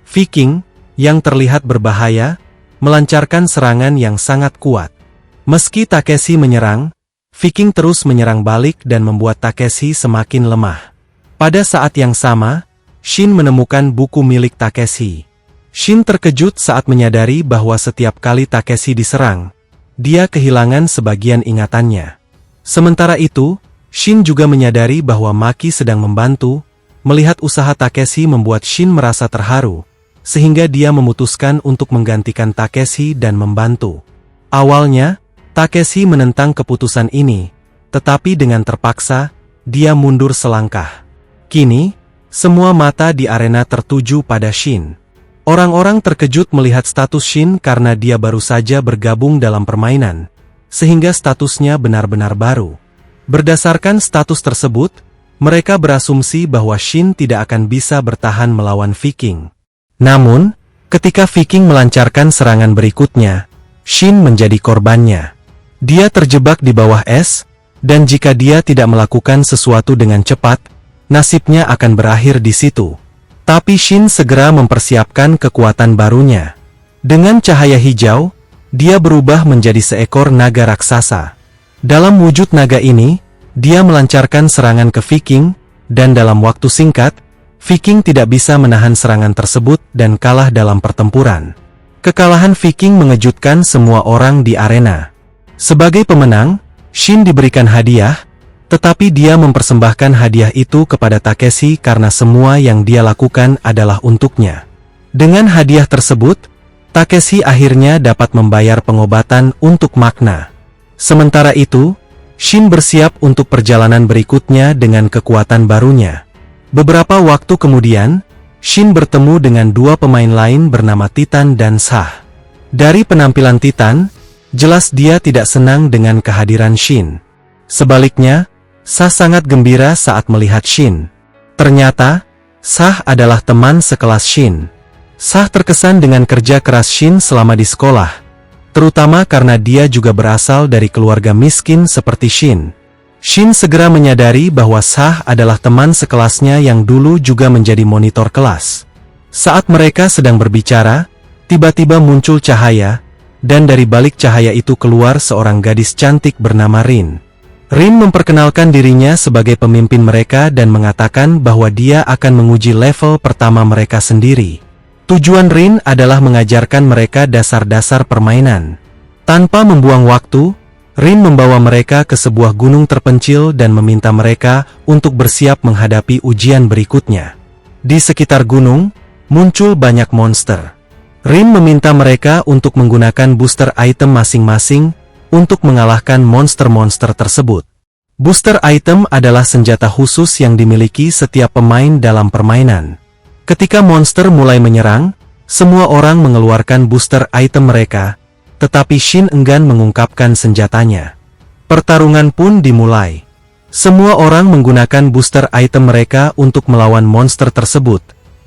Viking, yang terlihat berbahaya, melancarkan serangan yang sangat kuat. Meski Takeshi menyerang, Viking terus menyerang balik dan membuat Takeshi semakin lemah. Pada saat yang sama, Shin menemukan buku milik Takeshi. Shin terkejut saat menyadari bahwa setiap kali Takeshi diserang, dia kehilangan sebagian ingatannya. Sementara itu, Shin juga menyadari bahwa Maki sedang membantu. Melihat usaha Takeshi membuat Shin merasa terharu, sehingga dia memutuskan untuk menggantikan Takeshi dan membantu. Awalnya, Takeshi menentang keputusan ini, tetapi dengan terpaksa, dia mundur selangkah. Kini, semua mata di arena tertuju pada Shin. Orang-orang terkejut melihat status Shin karena dia baru saja bergabung dalam permainan, sehingga statusnya benar-benar baru. Berdasarkan status tersebut, mereka berasumsi bahwa Shin tidak akan bisa bertahan melawan Viking. Namun, ketika Viking melancarkan serangan berikutnya, Shin menjadi korbannya. Dia terjebak di bawah es, dan jika dia tidak melakukan sesuatu dengan cepat, nasibnya akan berakhir di situ. Tapi Shin segera mempersiapkan kekuatan barunya. Dengan cahaya hijau, dia berubah menjadi seekor naga raksasa. Dalam wujud naga ini, dia melancarkan serangan ke Viking, dan dalam waktu singkat, Viking tidak bisa menahan serangan tersebut dan kalah dalam pertempuran. Kekalahan Viking mengejutkan semua orang di arena. Sebagai pemenang, Shin diberikan hadiah, tetapi dia mempersembahkan hadiah itu kepada Takeshi karena semua yang dia lakukan adalah untuknya. Dengan hadiah tersebut, Takeshi akhirnya dapat membayar pengobatan untuk Makna. Sementara itu, Shin bersiap untuk perjalanan berikutnya dengan kekuatan barunya. Beberapa waktu kemudian, Shin bertemu dengan dua pemain lain bernama Titan dan Sah. Dari penampilan Titan, jelas dia tidak senang dengan kehadiran Shin. Sebaliknya, Sah sangat gembira saat melihat Shin. Ternyata, Sah adalah teman sekelas Shin. Sah terkesan dengan kerja keras Shin selama di sekolah, terutama karena dia juga berasal dari keluarga miskin seperti Shin. Shin segera menyadari bahwa Sah adalah teman sekelasnya yang dulu juga menjadi monitor kelas. Saat mereka sedang berbicara, tiba-tiba muncul cahaya, dan dari balik cahaya itu keluar seorang gadis cantik bernama Rin. Rin memperkenalkan dirinya sebagai pemimpin mereka dan mengatakan bahwa dia akan menguji level pertama mereka sendiri. Tujuan Rin adalah mengajarkan mereka dasar-dasar permainan. Tanpa membuang waktu, Rin membawa mereka ke sebuah gunung terpencil dan meminta mereka untuk bersiap menghadapi ujian berikutnya. Di sekitar gunung, muncul banyak monster. Rin meminta mereka untuk menggunakan booster item masing-masing untuk mengalahkan monster-monster tersebut. Booster item adalah senjata khusus yang dimiliki setiap pemain dalam permainan. Ketika monster mulai menyerang, semua orang mengeluarkan booster item mereka, tetapi Shin enggan mengungkapkan senjatanya. Pertarungan pun dimulai. Semua orang menggunakan booster item mereka untuk melawan monster tersebut,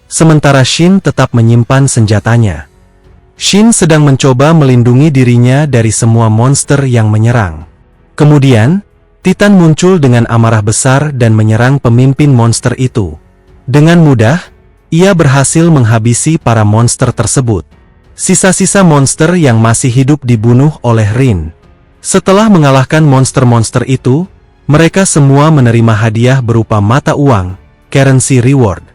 sementara Shin tetap menyimpan senjatanya. Shin sedang mencoba melindungi dirinya dari semua monster yang menyerang. Kemudian, Titan muncul dengan amarah besar dan menyerang pemimpin monster itu. Dengan mudah, ia berhasil menghabisi para monster tersebut. Sisa-sisa monster yang masih hidup dibunuh oleh Rin. Setelah mengalahkan monster-monster itu, mereka semua menerima hadiah berupa mata uang, currency reward.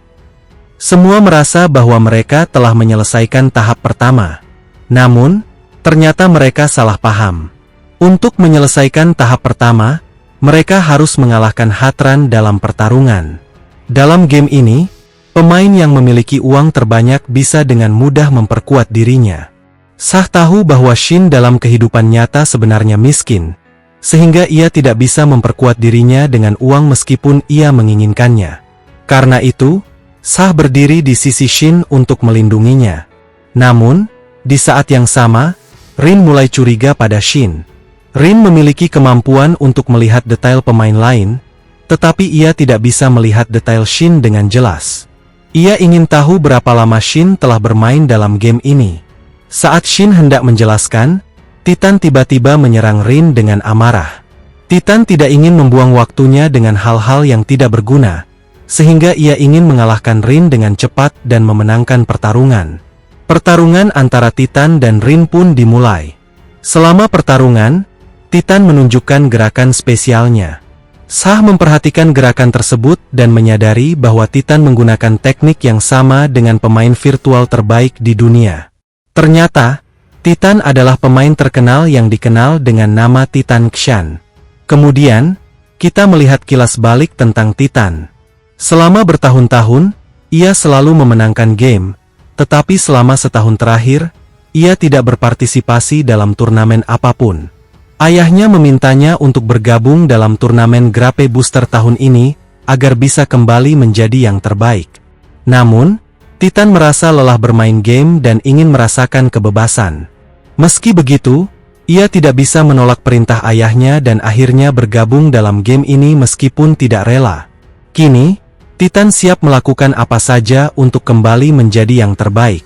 Semua merasa bahwa mereka telah menyelesaikan tahap pertama. Namun, ternyata mereka salah paham. Untuk menyelesaikan tahap pertama, mereka harus mengalahkan Hatran dalam pertarungan. Dalam game ini, pemain yang memiliki uang terbanyak bisa dengan mudah memperkuat dirinya. Sah tahu bahwa Shin dalam kehidupan nyata sebenarnya miskin, sehingga ia tidak bisa memperkuat dirinya dengan uang meskipun ia menginginkannya. Karena itu, Sah berdiri di sisi Shin untuk melindunginya. Namun, di saat yang sama, Rin mulai curiga pada Shin. Rin memiliki kemampuan untuk melihat detail pemain lain, tetapi ia tidak bisa melihat detail Shin dengan jelas. Ia ingin tahu berapa lama Shin telah bermain dalam game ini. Saat Shin hendak menjelaskan, Titan tiba-tiba menyerang Rin dengan amarah. Titan tidak ingin membuang waktunya dengan hal-hal yang tidak berguna, sehingga ia ingin mengalahkan Rin dengan cepat dan memenangkan pertarungan. Pertarungan antara Titan dan Rin pun dimulai. Selama pertarungan, Titan menunjukkan gerakan spesialnya. Sah memperhatikan gerakan tersebut dan menyadari bahwa Titan menggunakan teknik yang sama dengan pemain virtual terbaik di dunia. Ternyata, Titan adalah pemain terkenal yang dikenal dengan nama Titan Kshan. Kemudian, kita melihat kilas balik tentang Titan. Selama bertahun-tahun, ia selalu memenangkan game, tetapi selama setahun terakhir, ia tidak berpartisipasi dalam turnamen apapun. Ayahnya memintanya untuk bergabung dalam turnamen Grape Booster tahun ini, agar bisa kembali menjadi yang terbaik. Namun, Titan merasa lelah bermain game dan ingin merasakan kebebasan. Meski begitu, ia tidak bisa menolak perintah ayahnya dan akhirnya bergabung dalam game ini meskipun tidak rela. Kini, Titan siap melakukan apa saja untuk kembali menjadi yang terbaik.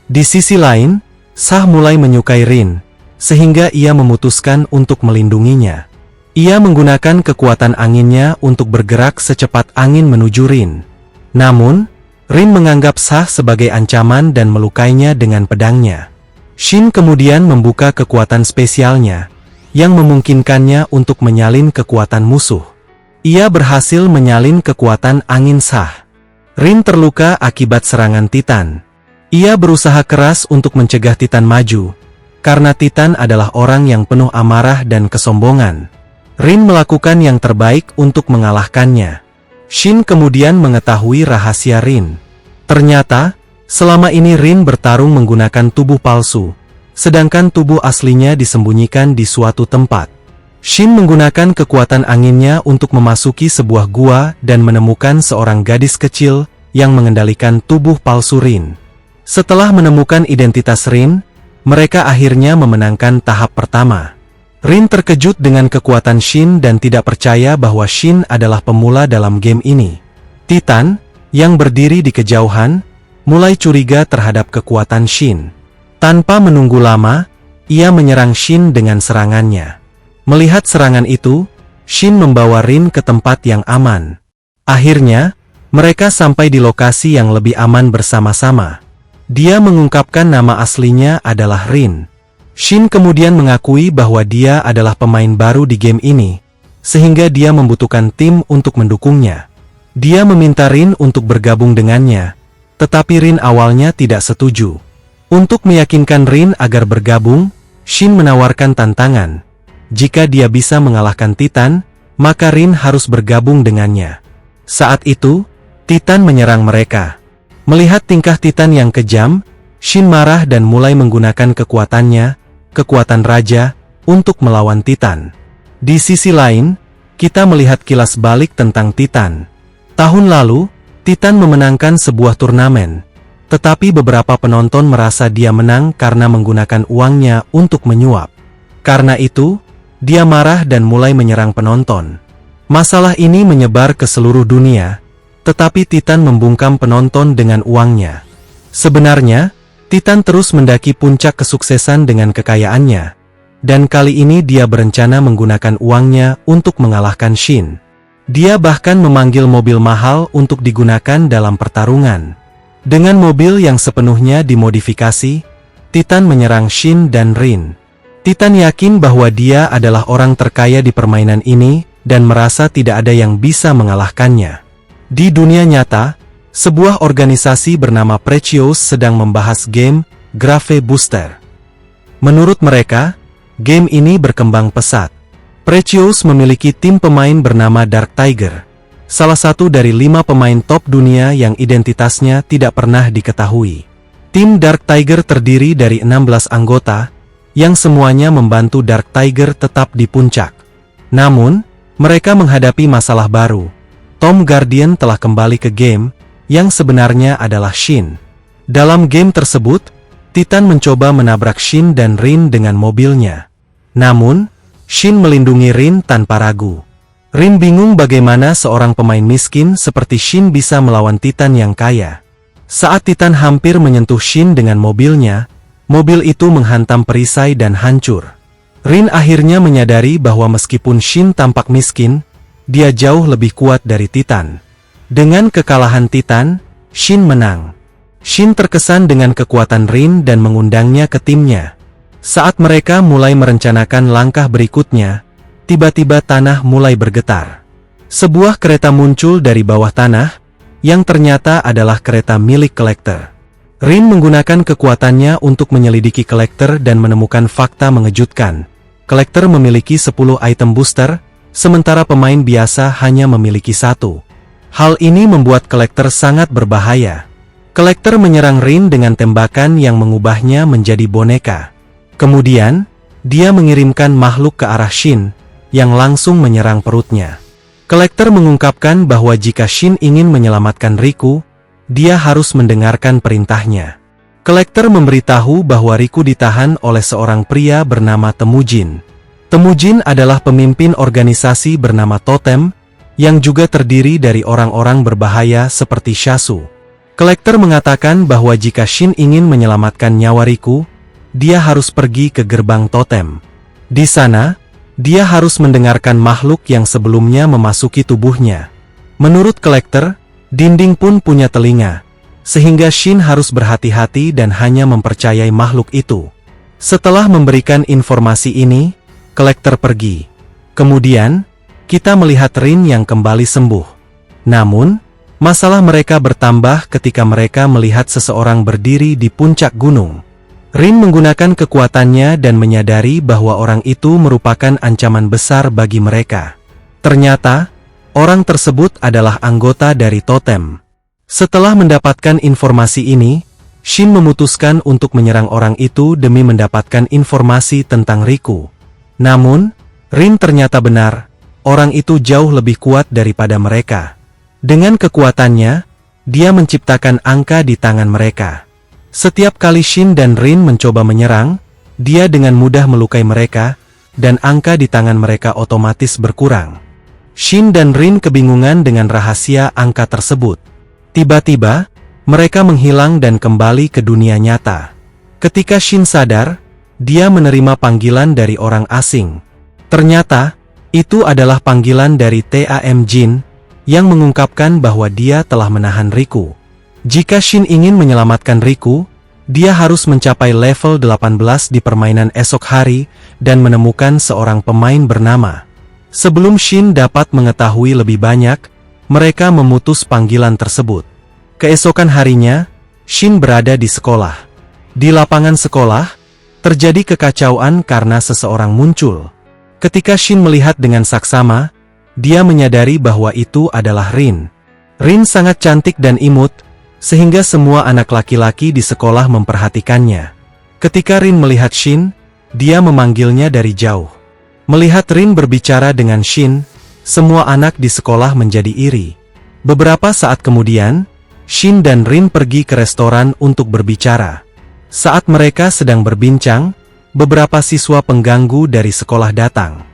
Di sisi lain, Shah mulai menyukai Rin, sehingga ia memutuskan untuk melindunginya. Ia menggunakan kekuatan anginnya untuk bergerak secepat angin menuju Rin. Namun, Rin menganggap Shah sebagai ancaman dan melukainya dengan pedangnya. Shin kemudian membuka kekuatan spesialnya, yang memungkinkannya untuk menyalin kekuatan musuh. Ia berhasil menyalin kekuatan angin Shah. Rin terluka akibat serangan Titan. Ia berusaha keras untuk mencegah Titan maju, karena Titan adalah orang yang penuh amarah dan kesombongan. Rin melakukan yang terbaik untuk mengalahkannya. Shin kemudian mengetahui rahasia Rin. Ternyata, selama ini Rin bertarung menggunakan tubuh palsu, sedangkan tubuh aslinya disembunyikan di suatu tempat. Shin menggunakan kekuatan anginnya untuk memasuki sebuah gua dan menemukan seorang gadis kecil yang mengendalikan tubuh palsu Rin. Setelah menemukan identitas Rin, mereka akhirnya memenangkan tahap pertama. Rin terkejut dengan kekuatan Shin dan tidak percaya bahwa Shin adalah pemula dalam game ini. Titan, yang berdiri di kejauhan, mulai curiga terhadap kekuatan Shin. Tanpa menunggu lama, ia menyerang Shin dengan serangannya. Melihat serangan itu, Shin membawa Rin ke tempat yang aman. Akhirnya, mereka sampai di lokasi yang lebih aman bersama-sama. Dia mengungkapkan nama aslinya adalah Rin. Shin kemudian mengakui bahwa dia adalah pemain baru di game ini, sehingga dia membutuhkan tim untuk mendukungnya. Dia meminta Rin untuk bergabung dengannya, tetapi Rin awalnya tidak setuju. Untuk meyakinkan Rin agar bergabung, Shin menawarkan tantangan. Jika dia bisa mengalahkan Titan, maka Rin harus bergabung dengannya. Saat itu, Titan menyerang mereka. Melihat tingkah Titan yang kejam, Shin marah dan mulai menggunakan kekuatan raja, untuk melawan Titan. Di sisi lain, kita melihat kilas balik tentang Titan. Tahun lalu, Titan memenangkan sebuah turnamen, tetapi beberapa penonton merasa dia menang karena menggunakan uangnya untuk menyuap. Karena itu, dia marah dan mulai menyerang penonton. Masalah ini menyebar ke seluruh dunia, tetapi Titan membungkam penonton dengan uangnya. Sebenarnya, Titan terus mendaki puncak kesuksesan dengan kekayaannya, dan kali ini dia berencana menggunakan uangnya untuk mengalahkan Shin. Dia bahkan memanggil mobil mahal untuk digunakan dalam pertarungan. Dengan mobil yang sepenuhnya dimodifikasi, Titan menyerang Shin dan Rin. Titan yakin bahwa dia adalah orang terkaya di permainan ini, dan merasa tidak ada yang bisa mengalahkannya. Di dunia nyata, sebuah organisasi bernama Precious sedang membahas game Grape Booster. Menurut mereka, game ini berkembang pesat. Precious memiliki tim pemain bernama Dark Tiger, salah satu dari 5 pemain top dunia yang identitasnya tidak pernah diketahui. Tim Dark Tiger terdiri dari 16 anggota, yang semuanya membantu Dark Tiger tetap di puncak. Namun, mereka menghadapi masalah baru. Tom Guardian telah kembali ke game, yang sebenarnya adalah Shin. Dalam game tersebut, Titan mencoba menabrak Shin dan Rin dengan mobilnya. Namun, Shin melindungi Rin tanpa ragu. Rin bingung bagaimana seorang pemain miskin seperti Shin bisa melawan Titan yang kaya. Saat Titan hampir menyentuh Shin dengan mobilnya, mobil itu menghantam perisai dan hancur. Rin akhirnya menyadari bahwa meskipun Shin tampak miskin, dia jauh lebih kuat dari Titan. Dengan kekalahan Titan, Shin menang. Shin terkesan dengan kekuatan Rin dan mengundangnya ke timnya. Saat mereka mulai merencanakan langkah berikutnya, tiba-tiba tanah mulai bergetar. Sebuah kereta muncul dari bawah tanah, yang ternyata adalah kereta milik kolektor. Rin menggunakan kekuatannya untuk menyelidiki Collector dan menemukan fakta mengejutkan. Collector memiliki 10 item booster, sementara pemain biasa hanya memiliki 1. Hal ini membuat Collector sangat berbahaya. Collector menyerang Rin dengan tembakan yang mengubahnya menjadi boneka. Kemudian, dia mengirimkan makhluk ke arah Shin, yang langsung menyerang perutnya. Collector mengungkapkan bahwa jika Shin ingin menyelamatkan Riku, dia harus mendengarkan perintahnya. Collector memberitahu bahwa Riku ditahan oleh seorang pria bernama Temujin. Temujin adalah pemimpin organisasi bernama Totem, yang juga terdiri dari orang-orang berbahaya seperti Shasu. Collector mengatakan bahwa jika Shin ingin menyelamatkan nyawa Riku, dia harus pergi ke gerbang Totem. Di sana, dia harus mendengarkan makhluk yang sebelumnya memasuki tubuhnya. Menurut Collector, dinding pun punya telinga, sehingga Shin harus berhati-hati dan hanya mempercayai makhluk itu. Setelah memberikan informasi ini, Collector pergi. Kemudian, kita melihat Rin yang kembali sembuh. Namun, masalah mereka bertambah ketika mereka melihat seseorang berdiri di puncak gunung. Rin menggunakan kekuatannya dan menyadari bahwa orang itu merupakan ancaman besar bagi mereka. Ternyata, orang tersebut adalah anggota dari Totem. Setelah mendapatkan informasi ini, Shin memutuskan untuk menyerang orang itu demi mendapatkan informasi tentang Riku. Namun, Rin ternyata benar, orang itu jauh lebih kuat daripada mereka. Dengan kekuatannya, dia menciptakan angka di tangan mereka. Setiap kali Shin dan Rin mencoba menyerang, dia dengan mudah melukai mereka, dan angka di tangan mereka otomatis berkurang. Shin dan Rin kebingungan dengan rahasia angka tersebut. Tiba-tiba, mereka menghilang dan kembali ke dunia nyata. Ketika Shin sadar, dia menerima panggilan dari orang asing. Ternyata, itu adalah panggilan dari Tam Jin, yang mengungkapkan bahwa dia telah menahan Riku. Jika Shin ingin menyelamatkan Riku, dia harus mencapai level 18 di permainan esok hari, dan menemukan seorang pemain bernama. Sebelum Shin dapat mengetahui lebih banyak, mereka memutus panggilan tersebut. Keesokan harinya, Shin berada di sekolah. Di lapangan sekolah, terjadi kekacauan karena seseorang muncul. Ketika Shin melihat dengan saksama, dia menyadari bahwa itu adalah Rin. Rin sangat cantik dan imut, sehingga semua anak laki-laki di sekolah memperhatikannya. Ketika Rin melihat Shin, dia memanggilnya dari jauh. Melihat Rin berbicara dengan Shin, semua anak di sekolah menjadi iri. Beberapa saat kemudian, Shin dan Rin pergi ke restoran untuk berbicara. Saat mereka sedang berbincang, beberapa siswa pengganggu dari sekolah datang.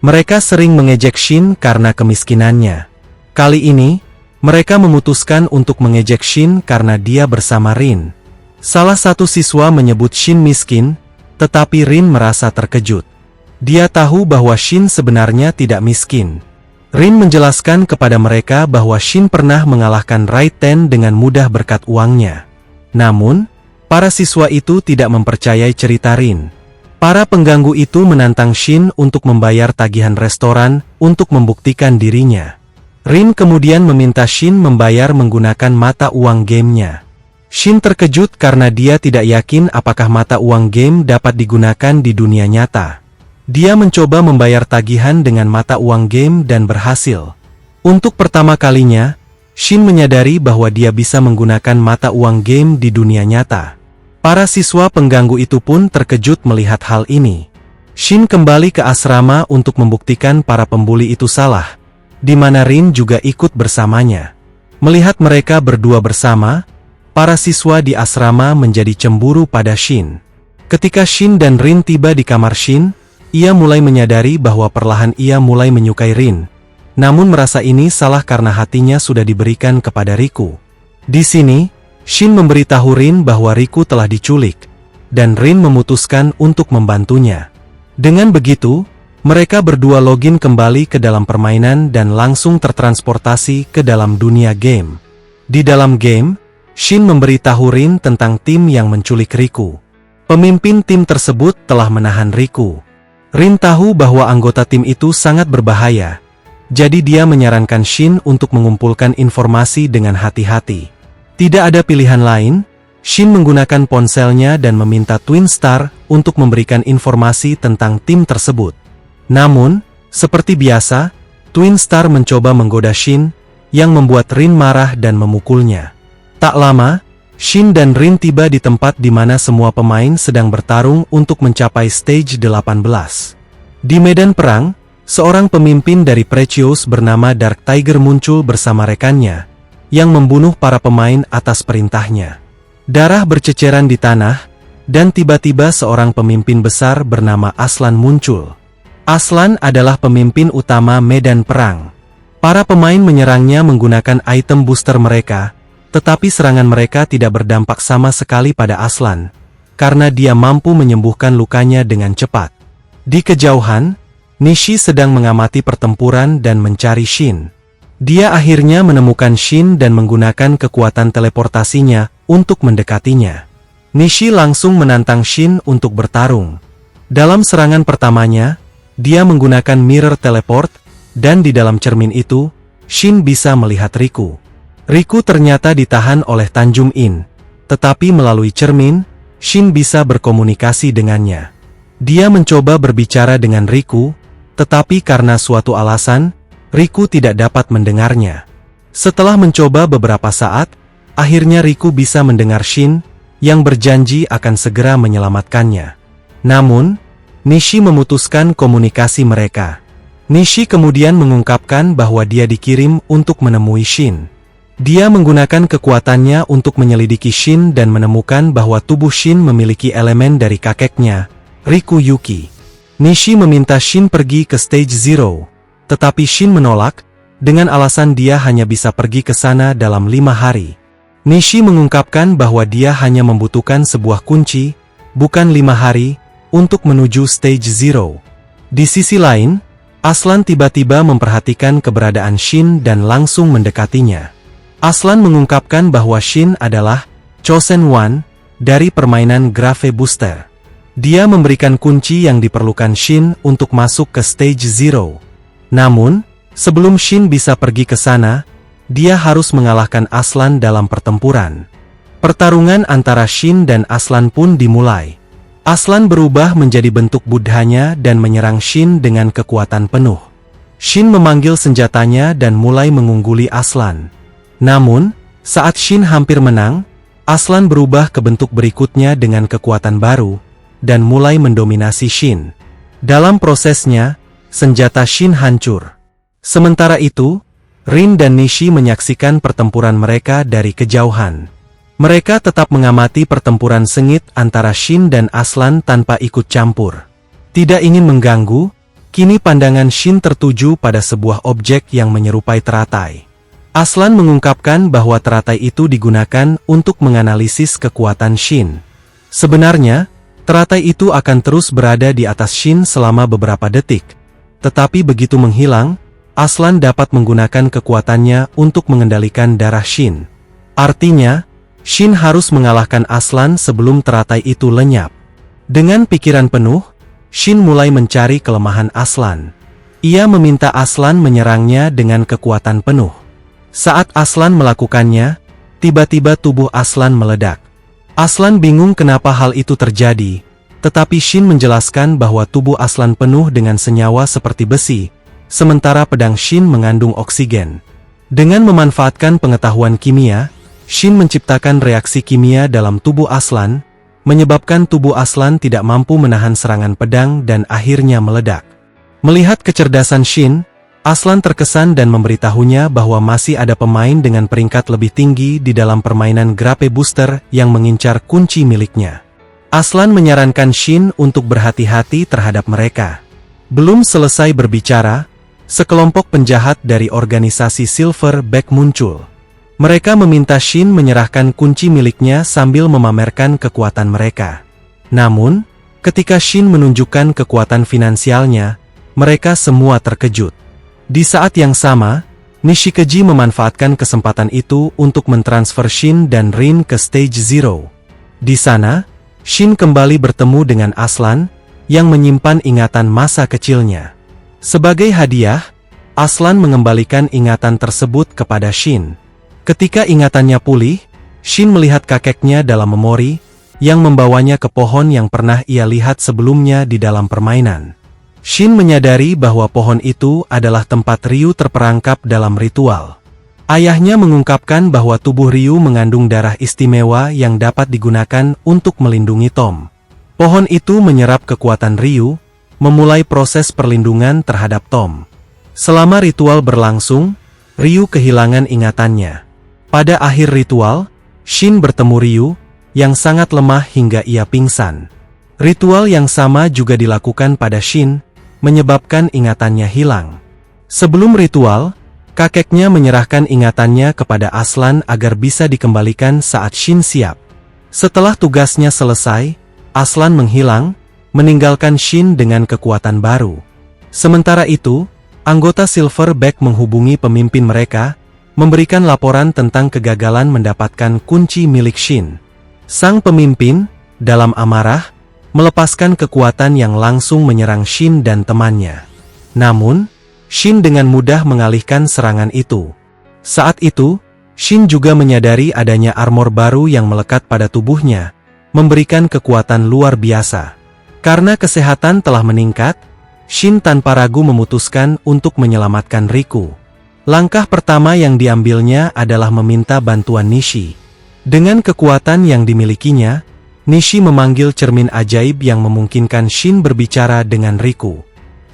Mereka sering mengejek Shin karena kemiskinannya. Kali ini, mereka memutuskan untuk mengejek Shin karena dia bersama Rin. Salah satu siswa menyebut Shin miskin, tetapi Rin merasa terkejut. Dia tahu bahwa Shin sebenarnya tidak miskin. Rin menjelaskan kepada mereka bahwa Shin pernah mengalahkan Raiten dengan mudah berkat uangnya. Namun, para siswa itu tidak mempercayai cerita Rin. Para pengganggu itu menantang Shin untuk membayar tagihan restoran untuk membuktikan dirinya. Rin kemudian meminta Shin membayar menggunakan mata uang gamenya. Shin terkejut karena dia tidak yakin apakah mata uang game dapat digunakan di dunia nyata. Dia mencoba membayar tagihan dengan mata uang game dan berhasil. Untuk pertama kalinya, Shin menyadari bahwa dia bisa menggunakan mata uang game di dunia nyata. Para siswa pengganggu itu pun terkejut melihat hal ini. Shin kembali ke asrama untuk membuktikan para pembuli itu salah, di mana Rin juga ikut bersamanya. Melihat mereka berdua bersama, para siswa di asrama menjadi cemburu pada Shin. Ketika Shin dan Rin tiba di kamar Shin, ia mulai menyadari bahwa perlahan ia mulai menyukai Rin. Namun merasa ini salah karena hatinya sudah diberikan kepada Riku. Di sini, Shin memberitahu Rin bahwa Riku telah diculik, dan Rin memutuskan untuk membantunya. Dengan begitu, mereka berdua login kembali ke dalam permainan dan langsung tertransportasi ke dalam dunia game. Di dalam game, Shin memberitahu Rin tentang tim yang menculik Riku. Pemimpin tim tersebut telah menahan Riku. Rin tahu bahwa anggota tim itu sangat berbahaya, jadi dia menyarankan Shin untuk mengumpulkan informasi dengan hati-hati. Tidak ada pilihan lain, Shin menggunakan ponselnya dan meminta Twin Star untuk memberikan informasi tentang tim tersebut. Namun, seperti biasa, Twin Star mencoba menggoda Shin, yang membuat Rin marah dan memukulnya. Tak lama, Shin dan Rin tiba di tempat di mana semua pemain sedang bertarung untuk mencapai stage 18. Di medan perang, seorang pemimpin dari Precious bernama Dark Tiger muncul bersama rekannya, yang membunuh para pemain atas perintahnya. Darah berceceran di tanah, dan tiba-tiba seorang pemimpin besar bernama Aslan muncul. Aslan adalah pemimpin utama medan perang. Para pemain menyerangnya menggunakan item booster mereka, tetapi serangan mereka tidak berdampak sama sekali pada Aslan, karena dia mampu menyembuhkan lukanya dengan cepat. Di kejauhan, Nishi sedang mengamati pertempuran dan mencari Shin. Dia akhirnya menemukan Shin dan menggunakan kekuatan teleportasinya untuk mendekatinya. Nishi langsung menantang Shin untuk bertarung. Dalam serangan pertamanya, dia menggunakan mirror teleport, dan di dalam cermin itu, Shin bisa melihat Riku. Riku ternyata ditahan oleh Tanjum In, tetapi melalui cermin, Shin bisa berkomunikasi dengannya. Dia mencoba berbicara dengan Riku, tetapi karena suatu alasan, Riku tidak dapat mendengarnya. Setelah mencoba beberapa saat, akhirnya Riku bisa mendengar Shin, yang berjanji akan segera menyelamatkannya. Namun, Nishi memutuskan komunikasi mereka. Nishi kemudian mengungkapkan bahwa dia dikirim untuk menemui Shin. Dia menggunakan kekuatannya untuk menyelidiki Shin dan menemukan bahwa tubuh Shin memiliki elemen dari kakeknya, Riku Yuki. Nishi meminta Shin pergi ke stage 0, tetapi Shin menolak, dengan alasan dia hanya bisa pergi ke sana dalam 5 hari. Nishi mengungkapkan bahwa dia hanya membutuhkan sebuah kunci, bukan 5 hari, untuk menuju stage 0. Di sisi lain, Aslan tiba-tiba memperhatikan keberadaan Shin dan langsung mendekatinya. Aslan mengungkapkan bahwa Shin adalah Chosen One dari permainan Grave Booster. Dia memberikan kunci yang diperlukan Shin untuk masuk ke stage 0. Namun, sebelum Shin bisa pergi ke sana, dia harus mengalahkan Aslan dalam pertempuran. Pertarungan antara Shin dan Aslan pun dimulai. Aslan berubah menjadi bentuk Buddhanya dan menyerang Shin dengan kekuatan penuh. Shin memanggil senjatanya dan mulai mengungguli Aslan. Namun, saat Shin hampir menang, Aslan berubah ke bentuk berikutnya dengan kekuatan baru, dan mulai mendominasi Shin. Dalam prosesnya, senjata Shin hancur. Sementara itu, Rin dan Nishi menyaksikan pertempuran mereka dari kejauhan. Mereka tetap mengamati pertempuran sengit antara Shin dan Aslan tanpa ikut campur. Tidak ingin mengganggu, kini pandangan Shin tertuju pada sebuah objek yang menyerupai teratai. Aslan mengungkapkan bahwa teratai itu digunakan untuk menganalisis kekuatan Shin. Sebenarnya, teratai itu akan terus berada di atas Shin selama beberapa detik. Tetapi begitu menghilang, Aslan dapat menggunakan kekuatannya untuk mengendalikan darah Shin. Artinya, Shin harus mengalahkan Aslan sebelum teratai itu lenyap. Dengan pikiran penuh, Shin mulai mencari kelemahan Aslan. Ia meminta Aslan menyerangnya dengan kekuatan penuh. Saat Aslan melakukannya, tiba-tiba tubuh Aslan meledak. Aslan bingung kenapa hal itu terjadi, tetapi Shin menjelaskan bahwa tubuh Aslan penuh dengan senyawa seperti besi, sementara pedang Shin mengandung oksigen. Dengan memanfaatkan pengetahuan kimia, Shin menciptakan reaksi kimia dalam tubuh Aslan, menyebabkan tubuh Aslan tidak mampu menahan serangan pedang dan akhirnya meledak. Melihat kecerdasan Shin, Aslan terkesan dan memberitahunya bahwa masih ada pemain dengan peringkat lebih tinggi di dalam permainan Grave Booster yang mengincar kunci miliknya. Aslan menyarankan Shin untuk berhati-hati terhadap mereka. Belum selesai berbicara, sekelompok penjahat dari organisasi Silverback muncul. Mereka meminta Shin menyerahkan kunci miliknya sambil memamerkan kekuatan mereka. Namun, ketika Shin menunjukkan kekuatan finansialnya, mereka semua terkejut. Di saat yang sama, Nishikeji memanfaatkan kesempatan itu untuk mentransfer Shin dan Rin ke stage 0. Di sana, Shin kembali bertemu dengan Aslan, yang menyimpan ingatan masa kecilnya. Sebagai hadiah, Aslan mengembalikan ingatan tersebut kepada Shin. Ketika ingatannya pulih, Shin melihat kakeknya dalam memori, yang membawanya ke pohon yang pernah ia lihat sebelumnya di dalam permainan. Shin menyadari bahwa pohon itu adalah tempat Ryu terperangkap dalam ritual. Ayahnya mengungkapkan bahwa tubuh Ryu mengandung darah istimewa yang dapat digunakan untuk melindungi Tom. Pohon itu menyerap kekuatan Ryu, memulai proses perlindungan terhadap Tom. Selama ritual berlangsung, Ryu kehilangan ingatannya. Pada akhir ritual, Shin bertemu Ryu, yang sangat lemah hingga ia pingsan. Ritual yang sama juga dilakukan pada Shin, menyebabkan ingatannya hilang. Sebelum ritual, kakeknya menyerahkan ingatannya kepada Aslan agar bisa dikembalikan saat Shin siap. Setelah tugasnya selesai, Aslan menghilang, meninggalkan Shin dengan kekuatan baru. Sementara itu, anggota Silverback menghubungi pemimpin mereka, memberikan laporan tentang kegagalan mendapatkan kunci milik Shin. Sang pemimpin, dalam amarah, melepaskan kekuatan yang langsung menyerang Shin dan temannya. Namun, Shin dengan mudah mengalihkan serangan itu. Saat itu, Shin juga menyadari adanya armor baru yang melekat pada tubuhnya, memberikan kekuatan luar biasa. Karena kesehatan telah meningkat, Shin tanpa ragu memutuskan untuk menyelamatkan Riku. Langkah pertama yang diambilnya adalah meminta bantuan Nishi. Dengan kekuatan yang dimilikinya, Nishi memanggil cermin ajaib yang memungkinkan Shin berbicara dengan Riku.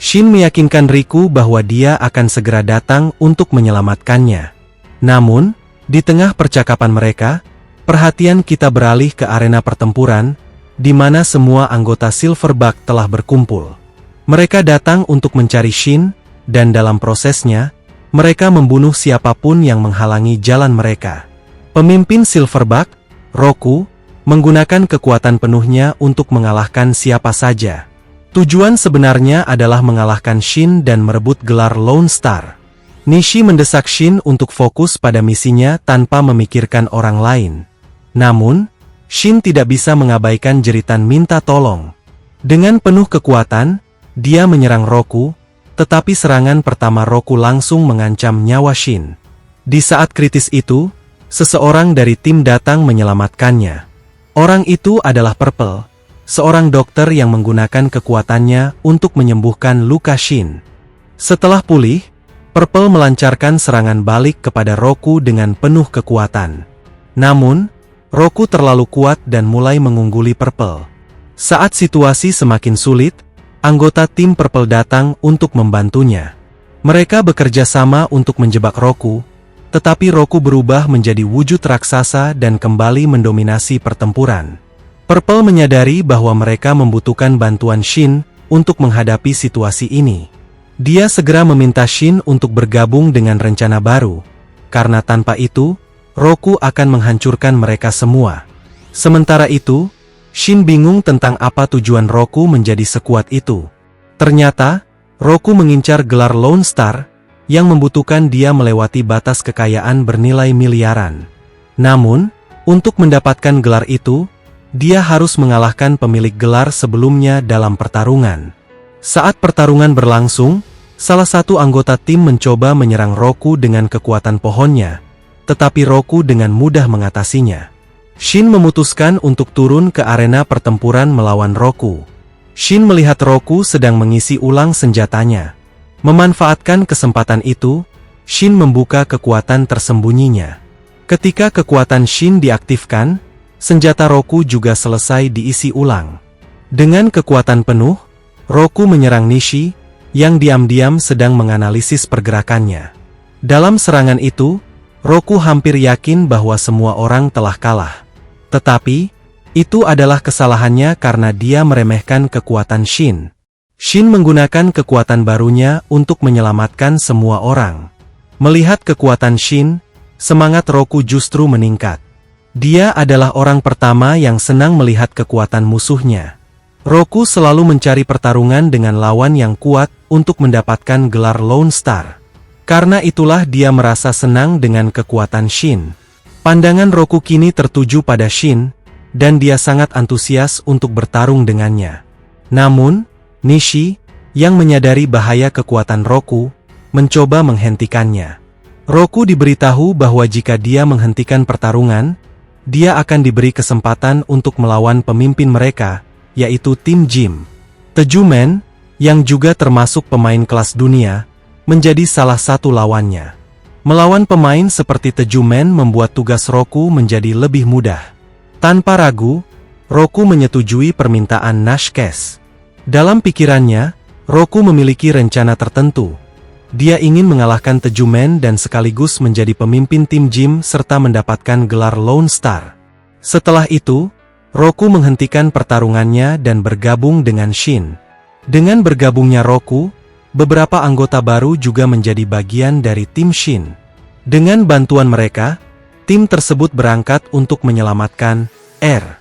Shin meyakinkan Riku bahwa dia akan segera datang untuk menyelamatkannya. Namun, di tengah percakapan mereka, perhatian kita beralih ke arena pertempuran, di mana semua anggota Silverback telah berkumpul. Mereka datang untuk mencari Shin, dan dalam prosesnya, mereka membunuh siapapun yang menghalangi jalan mereka. Pemimpin Silverback, Roku, menggunakan kekuatan penuhnya untuk mengalahkan siapa saja. Tujuan sebenarnya adalah mengalahkan Shin dan merebut gelar Lone Star. Nishi mendesak Shin untuk fokus pada misinya tanpa memikirkan orang lain. Namun, Shin tidak bisa mengabaikan jeritan minta tolong. Dengan penuh kekuatan, dia menyerang Roku, tetapi serangan pertama Roku langsung mengancam nyawa Shin. Di saat kritis itu, seseorang dari tim datang menyelamatkannya. Orang itu adalah Purple, seorang dokter yang menggunakan kekuatannya untuk menyembuhkan luka Shin. Setelah pulih, Purple melancarkan serangan balik kepada Roku dengan penuh kekuatan. Namun, Roku terlalu kuat dan mulai mengungguli Purple. Saat situasi semakin sulit, anggota tim Purple datang untuk membantunya. Mereka bekerja sama untuk menjebak Roku, tetapi Roku berubah menjadi wujud raksasa dan kembali mendominasi pertempuran. Purple menyadari bahwa mereka membutuhkan bantuan Shin untuk menghadapi situasi ini. Dia segera meminta Shin untuk bergabung dengan rencana baru, karena tanpa itu, Roku akan menghancurkan mereka semua. Sementara itu, Shin bingung tentang apa tujuan Roku menjadi sekuat itu. Ternyata, Roku mengincar gelar Lone Star, yang membutuhkan dia melewati batas kekayaan bernilai miliaran. Namun, untuk mendapatkan gelar itu, dia harus mengalahkan pemilik gelar sebelumnya dalam pertarungan. Saat pertarungan berlangsung, salah satu anggota tim mencoba menyerang Roku dengan kekuatan pohonnya, tetapi Roku dengan mudah mengatasinya. Shin memutuskan untuk turun ke arena pertempuran melawan Roku. Shin melihat Roku sedang mengisi ulang senjatanya. Memanfaatkan kesempatan itu, Shin membuka kekuatan tersembunyinya. Ketika kekuatan Shin diaktifkan, senjata Roku juga selesai diisi ulang. Dengan kekuatan penuh, Roku menyerang Nishi, yang diam-diam sedang menganalisis pergerakannya. Dalam serangan itu, Roku hampir yakin bahwa semua orang telah kalah. Tetapi, itu adalah kesalahannya karena dia meremehkan kekuatan Shin. Shin menggunakan kekuatan barunya untuk menyelamatkan semua orang. Melihat kekuatan Shin, semangat Roku justru meningkat. Dia adalah orang pertama yang senang melihat kekuatan musuhnya. Roku selalu mencari pertarungan dengan lawan yang kuat untuk mendapatkan gelar Lone Star. Karena itulah dia merasa senang dengan kekuatan Shin. Pandangan Roku kini tertuju pada Shin, dan dia sangat antusias untuk bertarung dengannya. Namun, Nishi, yang menyadari bahaya kekuatan Roku, mencoba menghentikannya. Roku diberitahu bahwa jika dia menghentikan pertarungan, dia akan diberi kesempatan untuk melawan pemimpin mereka, yaitu tim Jim. Tejumen, yang juga termasuk pemain kelas dunia, menjadi salah satu lawannya. Melawan pemain seperti Tejumen membuat tugas Roku menjadi lebih mudah. Tanpa ragu, Roku menyetujui permintaan Nashkes. Dalam pikirannya, Roku memiliki rencana tertentu. Dia ingin mengalahkan Tejumen dan sekaligus menjadi pemimpin tim Jim serta mendapatkan gelar Lone Star. Setelah itu, Roku menghentikan pertarungannya dan bergabung dengan Shin. Dengan bergabungnya Roku, beberapa anggota baru juga menjadi bagian dari tim Shin. Dengan bantuan mereka, tim tersebut berangkat untuk menyelamatkan R.